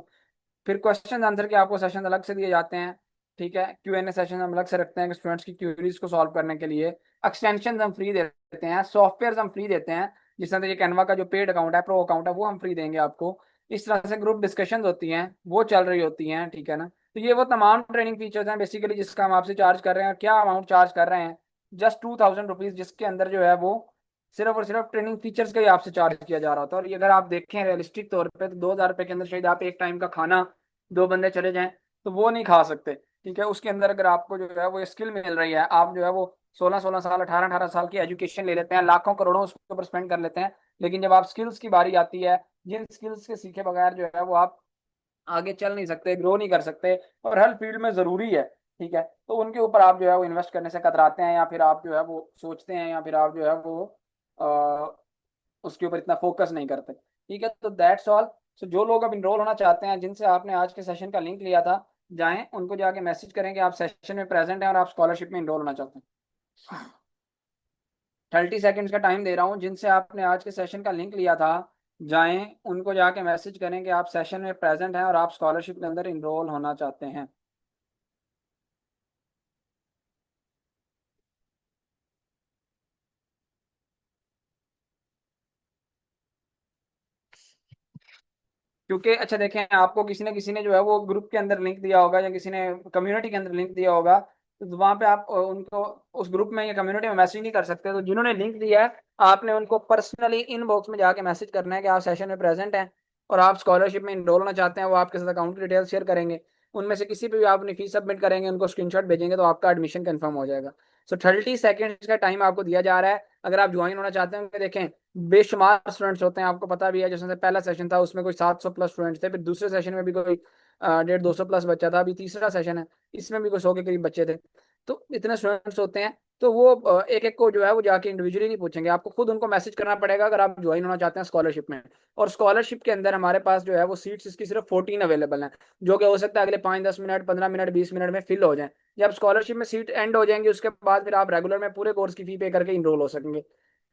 [SPEAKER 1] फिर क्वेश्चन आंसर के आपको सेशन अलग से दिए जाते हैं। ठीक है, Q&A सेशन हम अलग से रखते हैं स्टूडेंट्स की क्यूरीज को सॉल्व करने के लिए। एक्सटेंशन हम फ्री देते हैं, सॉफ्टवेयर हम फ्री देते हैं, जिस तरह से ये कैनवा का जो पेड अकाउंट है, प्रो अकाउंट है, वो हम फ्री देंगे आपको। इस तरह से ग्रुप डिस्कशन होती हैं, वो चल रही होती हैं। ठीक है ना? तो ये वो तमाम ट्रेनिंग फीचर्स हैं बेसिकली जिसका हम आपसे चार्ज कर रहे हैं। और क्या अमाउंट चार्ज कर रहे हैं? जस्ट 2,000 रुपीज, जिसके अंदर जो है वो सिर्फ और सिर्फ ट्रेनिंग फीचर्स का ही आपसे चार्ज किया जा रहा होता है। और ये अगर आप देखें रियलिस्टिक तौर पे, तो 2,000 रुपये के अंदर शायद आप एक टाइम का खाना, 2 बंदे चले जाएं तो वो नहीं खा सकते। ठीक है, उसके अंदर अगर आपको जो है वो स्किल मिल रही है, आप जो है वो 16-16 साल, 18-18 साल की एजुकेशन ले लेते हैं, लाखों करोड़ों उसके ऊपर स्पेंड कर लेते हैं, लेकिन जब आप स्किल्स की बारी आती है, जिन स्किल्स के सीखे बगैर जो है वो आप आगे चल नहीं सकते, ग्रो नहीं कर सकते, और हर फील्ड में ज़रूरी है। ठीक है, तो उनके ऊपर आप जो है वो इन्वेस्ट करने से कतराते हैं, या फिर आप जो है वो सोचते हैं, या फिर आप जो है वो उसके ऊपर इतना फोकस नहीं करते। ठीक है, तो दैट्स ऑल। सो जो लोग अब इनरोल होना चाहते हैं, जिनसे आपने आज के सेशन का लिंक लिया था, जाएं उनको जाके मैसेज करें कि आप सेशन में प्रेजेंट हैं और आप स्कॉलरशिप में इनरोल होना चाहते हैं। 30 सेकेंड्स का टाइम दे रहा हूँ, जिनसे आपने आज के सेशन का लिंक लिया था, जाएं उनको जाके मैसेज करें कि आप सेशन में प्रेजेंट हैं और आप स्कॉलरशिप के अंदर इनरोल होना चाहते हैं। क्योंकि अच्छा देखें, आपको किसी ने जो है वो ग्रुप के अंदर लिंक दिया होगा, या किसी ने कम्युनिटी के अंदर लिंक दिया होगा, तो वहां पे आप उनको उस ग्रुप में या कम्युनिटी में मैसेज नहीं कर सकते। तो जिन्होंने लिंक दिया है, आपने उनको पर्सनली इनबॉक्स में जाके मैसेज करना है कि आप सेशन में प्रेजेंट हैं और आप स्कॉलरशिप में इनरोल होना चाहते हैं। वो आपके साथ अकाउंट की डिटेल्स शेयर करेंगे, उनमें से किसी पे भी आप अपनी फीस सबमिट करेंगे, उनको स्क्रीनशॉट भेजेंगे, तो आपका एडमिशन कंफर्म हो जाएगा। सो 30 सेकेंड्स का टाइम आपको दिया जा रहा है। अगर आप ज्वाइन होना चाहते हैं, देखें बेशुमार स्टूडेंट्स होते हैं, आपको पता भी है। जैसे पहला सेशन था उसमें कोई 700 प्लस स्टूडेंट्स थे, फिर दूसरे सेशन में भी कोई 150 200 प्लस बच्चा था, अभी तीसरा सेशन है, इसमें भी कोई 100 के करीब बच्चे थे। तो इतने स्टूडेंट्स होते हैं, तो वो एक एक को जो है वो जाके इंडिविजुअली नहीं पूछेंगे, आपको खुद उनको मैसेज करना पड़ेगा अगर आप ज्वाइन होना चाहते हैं स्कॉलरशिप में। और स्कॉलरशिप के अंदर हमारे पास जो है वो सीट्स इसकी सिर्फ 14 अवेलेबल हैं, जो कि हो सकता है अगले 5 10 मिनट 15 मिनट 20 मिनट में फिल हो जाए। जब स्कॉलरशिप में सीट एंड हो जाएंगी उसके बाद फिर आप रेगुलर में पूरे कोर्स की फी पे करके इनरोल हो सकेंगे।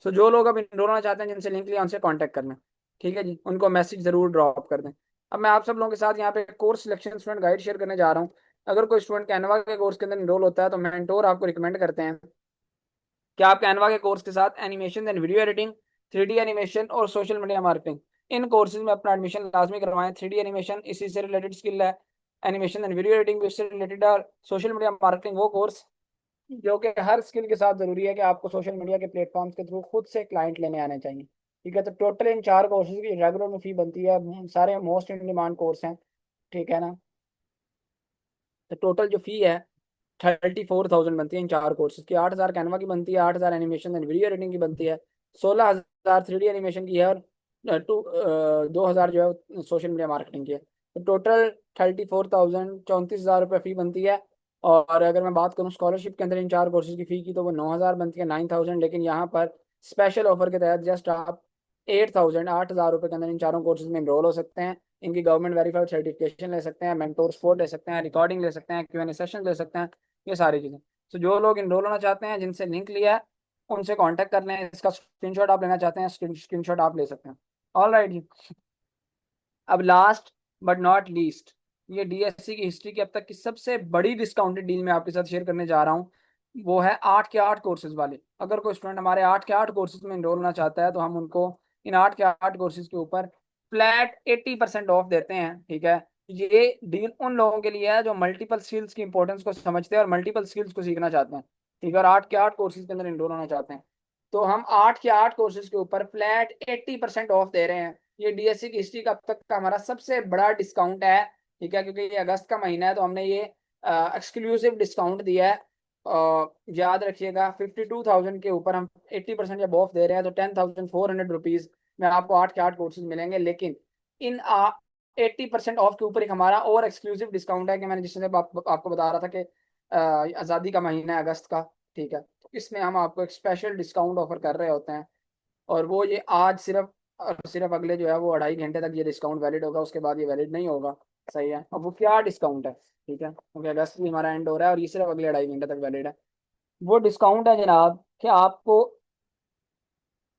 [SPEAKER 1] सो जो लोग अब इनरोल होना चाहते हैं, जिनसे लिंक लिया, उनसे कॉन्टैक्ट करना। ठीक है जी, उनको मैसेज जरूर ड्रॉप कर दें। अब मैं आप सब लोगों के साथ यहाँ पे course selection student guide share करने जा रहा हूँ। अगर कोई स्टूडेंट कैनवा के कोर्स के अंदर इनरोल होता है तो मेंटोर आपको रिकमेंड करते हैं कि आप कैनवा के कोर्स के साथ animation and video editing, 3D animation और सोशल मीडिया मार्केटिंग, इन कोर्सेज में अपना एडमिशन लाजमी करवाएं। 3D एनिमेशन इसी से रिलेटेड स्किल है, एनिमेशन एंड वीडियो एडिटिंग भी इससे रिलेटेड है, और सोशल मीडिया मार्केटिंग वो कोर्स जो कि हर स्किल के साथ जरूरी है कि आपको सोशल मीडिया के प्लेटफॉर्म्स के थ्रू खुद से क्लाइंट लेने आने चाहिए। ठीक है, तो टोटल इन 4 कोर्सेज की रेगुलर में फी बनती है, सारे मोस्ट इन डिमांड कोर्स हैं। ठीक है ना, तो टोटल जो फी है 34,000 बनती है इन 4 कोर्सेज की। 8,000 कैनवा की बनती है, 8,000 एनिमेशन एंड वीडियो एडिटिंग की बनती है, 16,000 3D एनिमेशन की है, और 2,000 जो है सोशल मीडिया मार्केटिंग की है। तो टोटल 34,000 34,000 रुपये फी बनती है। और अगर मैं बात करूँ स्कॉलरशिप के अंदर इन 4 कोर्सेज की फ़ी की, तो वो 9,000 बनती है, 9,000। लेकिन यहाँ पर स्पेशल ऑफर के तहत जस्ट आप 8,000 के अंदर इन चारों कोर्सेज में इनरोल हो सकते हैं। इनकी गवर्नमेंट वेरीफाइड सर्टिफिकेशन ले सकते हैं, मेंटोर सपोर्ट ले सकते हैं, रिकॉर्डिंग ले सकते हैं, Q&A सेशन ले सकते हैं, ये सारी चीज़ें। तो जो लोग इनरोल होना चाहते हैं, जिनसे लिंक लिया है, उनसे कांटेक्ट कर लें। इसका स्क्रीनशॉट आप लेना चाहते हैं, स्क्रीनशॉट आप ले सकते हैं। ऑल राइट जी। अब लास्ट बट नॉट लीस्ट, ये डीएससी की हिस्ट्री की अब तक की सबसे बड़ी डिस्काउंटेड डील मैं आपके साथ शेयर करने जा रहा हूँ। वो है 8 के 8 कोर्सेज वाली। अगर कोई स्टूडेंट हमारे 8 के 8 कोर्सेज में इनरोल होना चाहता है, तो हम उनको इन 8 के 8 कोर्सेज के ऊपर फ्लैट 80% ऑफ देते हैं। ठीक है, ये डील उन लोगों के लिए है जो मल्टीपल स्किल्स की इंपॉर्टेंस को समझते हैं और मल्टीपल स्किल्स को सीखना चाहते हैं। ठीक है, और 8 के 8 कोर्सेज के अंदर इनरोल होना चाहते हैं, तो हम 8 के 8 कोर्सेज के ऊपर फ्लैट 80% ऑफ दे रहे हैं। ये डीएससी की हिस्ट्री का अब तक का हमारा सबसे बड़ा डिस्काउंट है। ठीक है, क्योंकि ये अगस्त का महीना है, तो हमने ये एक्सक्लूसिव डिस्काउंट दिया है। याद रखिएगा, 52,000 के ऊपर हम 80% जब ऑफ दे रहे हैं, तो 10,400 रुपीज में आपको 8 के 8 कोर्सेज मिलेंगे। लेकिन इन 80% ऑफ के ऊपर एक हमारा और एक्सक्लूसिव डिस्काउंट है कि मैंने जिससे आपको बता रहा था कि आज़ादी का महीना है अगस्त का। ठीक है, तो इसमें हम आपको एक स्पेशल डिस्काउंट ऑफर कर रहे होते हैं, और वो ये आज सिर्फ और सिर्फ अगले जो है वो 2.5 घंटे तक ये डिस्काउंट वैलिड होगा, उसके बाद ये वैलिड नहीं होगा। सही है, अब वो क्या डिस्काउंट है? ठीक है, क्योंकि अगस्त भी हमारा एंड हो रहा है और ये सिर्फ अगले 2.5 घंटे तक वैलिड है। वो डिस्काउंट है जनाब कि आपको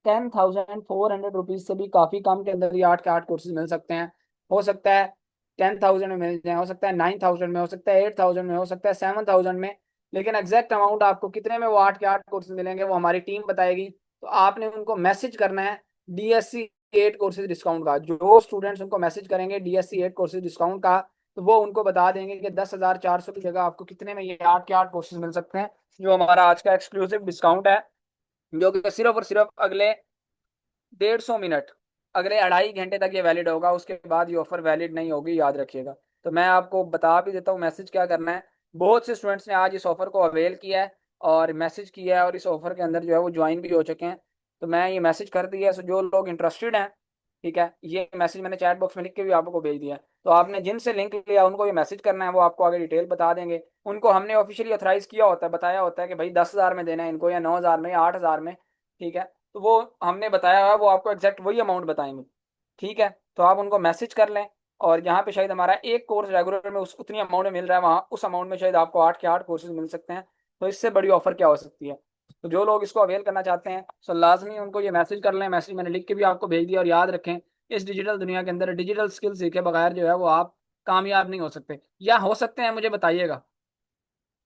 [SPEAKER 1] 10,400 रुपीज से भी काफ़ी कम के अंदर ये 8 के 8 कोर्सेज मिल सकते हैं। हो सकता है 10,000 में मिल जाए, हो सकता है 9,000 में, हो सकता है 8,000 में, हो सकता है 7,000 में। लेकिन एग्जैक्ट अमाउंट आपको कितने में वो 8 के 8 कोर्सेज मिलेंगे वो हमारी टीम बताएगी। तो आपने उनको मैसेज करना है डीएससी 8 कोर्सेज डिस्काउंट का। जो स्टूडेंट्स उनको मैसेज करेंगे डीएससी 8 कोर्सेज डिस्काउंट का, तो वो उनको बता देंगे कि 10,400 की जगह आपको कितने में ये 8 के 8 कोर्सेज मिल सकते हैं, जो हमारा आज का एक्सक्लूसिव डिस्काउंट है, जो कि सिर्फ और सिर्फ अगले 150 मिनट, अगले 2.5 घंटे तक ये वैलिड होगा। उसके बाद ये ऑफर वैलिड नहीं होगी, याद रखिएगा। तो मैं आपको बता भी देता हूँ मैसेज क्या करना है। बहुत से स्टूडेंट्स ने आज इस ऑफर को अवेल किया है और मैसेज किया है, और इस ऑफर के अंदर जो है वो ज्वाइन भी हो चुके हैं। तो मैं ये मैसेज कर दिया है, सो जो लोग इंटरेस्टेड हैं, ठीक है, ये मैसेज मैंने चैट बॉक्स में लिख के भी आपको भेज दिया है। तो आपने जिनसे लिंक लिया उनको ये मैसेज करना है, वो आपको आगे डिटेल बता देंगे। उनको हमने ऑफिशियली ऑथराइज किया होता है, बताया होता है कि भाई 10,000 में देना है इनको, या 9,000 में, या 8,000 में। ठीक है, तो वो हमने बताया हुआ है, वो आपको एग्जैक्ट वही अमाउंट बताएंगे। ठीक है, तो आप उनको मैसेज कर लें। और यहाँ पे शायद हमारा एक कोर्स रेगुलर में उस उतनी अमाउंट में मिल रहा है, वहाँ उस अमाउंट में शायद आपको 8 के 8 कोर्सेज मिल सकते हैं। तो इससे बड़ी ऑफर क्या हो सकती है? तो जो लोग इसको अवेल करना चाहते हैं, सो लाजमी उनको ये मैसेज कर लें। मैसेज मैंने लिख के भी आपको भेज दिया। और याद रखें, इस डिजिटल दुनिया के अंदर डिजिटल स्किल सीखे बगैर जो है वो आप कामयाब नहीं हो सकते, या हो सकते हैं मुझे बताइएगा।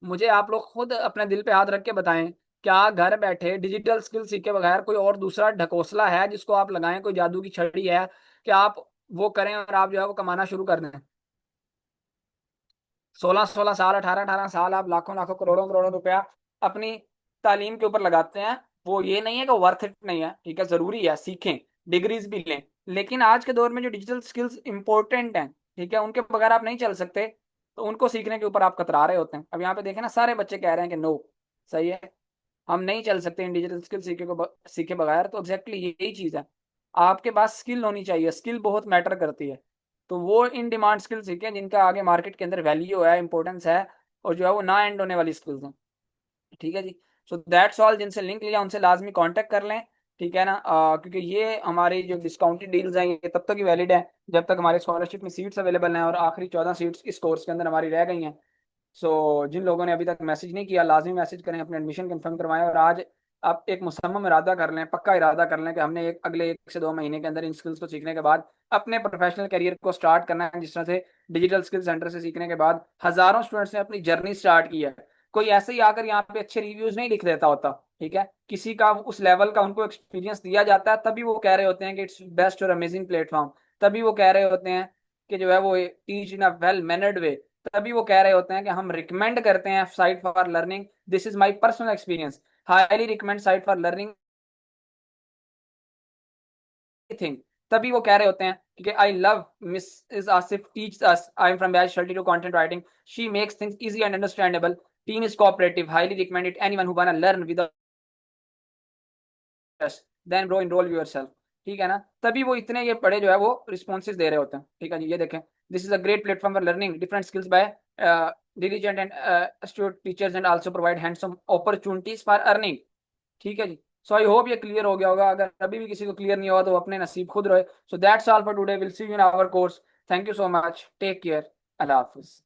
[SPEAKER 1] मुझे आप लोग खुद अपने दिल पे हाथ रख के बताएं, क्या घर बैठे डिजिटल स्किल सीखे बगैर कोई और दूसरा ढकोसला है जिसको आप लगाएं, कोई जादू की छड़ी है कि आप वो करें और आप जो है वो कमाना शुरू कर दें? 16-16 साल, 18-18 साल आप लाखों लाखों करोड़ों करोड़ों रुपया अपनी तालीम के ऊपर लगाते हैं। वो ये नहीं है कि वर्थ इट नहीं है, ठीक है, जरूरी है, सीखें, डिग्रीज भी लें, लेकिन आज के दौर में जो डिजिटल स्किल्स इंपॉर्टेंट हैं, ठीक है, उनके बगैर आप नहीं चल सकते। तो उनको सीखने के ऊपर आप कतरा रहे होते हैं। अब यहाँ पे देखें ना, सारे बच्चे कह रहे हैं कि नो, सही है, हम नहीं चल सकते इन डिजिटल स्किल सीखे बगैर। तो एग्जैक्टली यही चीज़ है, आपके पास स्किल होनी चाहिए, स्किल बहुत मैटर करती है। तो वो इन डिमांड स्किल सीखें जिनका आगे मार्केट के अंदर वैल्यू है, इंपॉर्टेंस है, और जो है वो ना एंड होने वाली स्किल्स हैं। ठीक है जी। सो दैट्स ऑल, जिनसे लिंक लिया उनसे लाजमी कांटेक्ट कर लें, ठीक है ना, क्योंकि ये हमारी जो डिस्काउंटेड डील्स हैं ये तब तक ही वैलिड है जब तक हमारे स्कॉलरशिप में सीट्स अवेलेबल हैं, और आखिरी 14 सीट्स इस कोर्स के अंदर हमारी रह गई हैं। सो जिन लोगों ने अभी तक मैसेज नहीं किया, लाजमी मैसेज करें, अपने एडमिशन कंफर्म करवाएं, और आज आप एक मुसम्मम इरादा कर लें, पक्का इरादा कर लें कि हमने अगले 1 से 2 महीने के अंदर इन स्किल्स को सीखने के बाद अपने प्रोफेशनल करियर को स्टार्ट करना है। जिस तरह से डिजिटल स्किल सेंटर से सीखने के बाद हजारों स्टूडेंट्स ने अपनी जर्नी स्टार्ट की है। कोई ऐसे ही आकर यहाँ पे अच्छे रिव्यूज नहीं लिख देता होता, ठीक है, किसी का उस लेवल का उनको एक्सपीरियंस दिया जाता है, तभी वो कह रहे होते हैं कि इट्स बेस्ट और अमेजिंग प्लेटफॉर्म। तभी वो कह रहे होते हैं कि जो है वो teach in a well mannered way. तभी वो कह रहे होते हैं कि हम रिकमेंड करते हैं site for learning, this is my personal experience, highly recommend site for learning thing. तभी वो कह रहे होते हैं कि I love miss is Asif teach us, I am from batch 32 content writing, she makes things easy and understandable, team is cooperative, highly recommended anyone who wanna learn with us, then bro enroll yourself. ठीक है ना, तभी वो इतने ये बड़े जो है वो रिस्पॉन्सेज दे रहे होते हैं। ठीक है जी, ये देखें, this is a great platform for learning different skills by diligent and astute teachers and also provide hands-on opportunities for earning। ठीक है जी। सो आई होप ये क्लियर हो गया होगा, अगर अभी भी किसी को क्लियर नहीं हुआ तो अपने नसीब खुद रहे। So that's all for today, will see you in our course. Thank you so much, take care, अल्लाह हाफिज।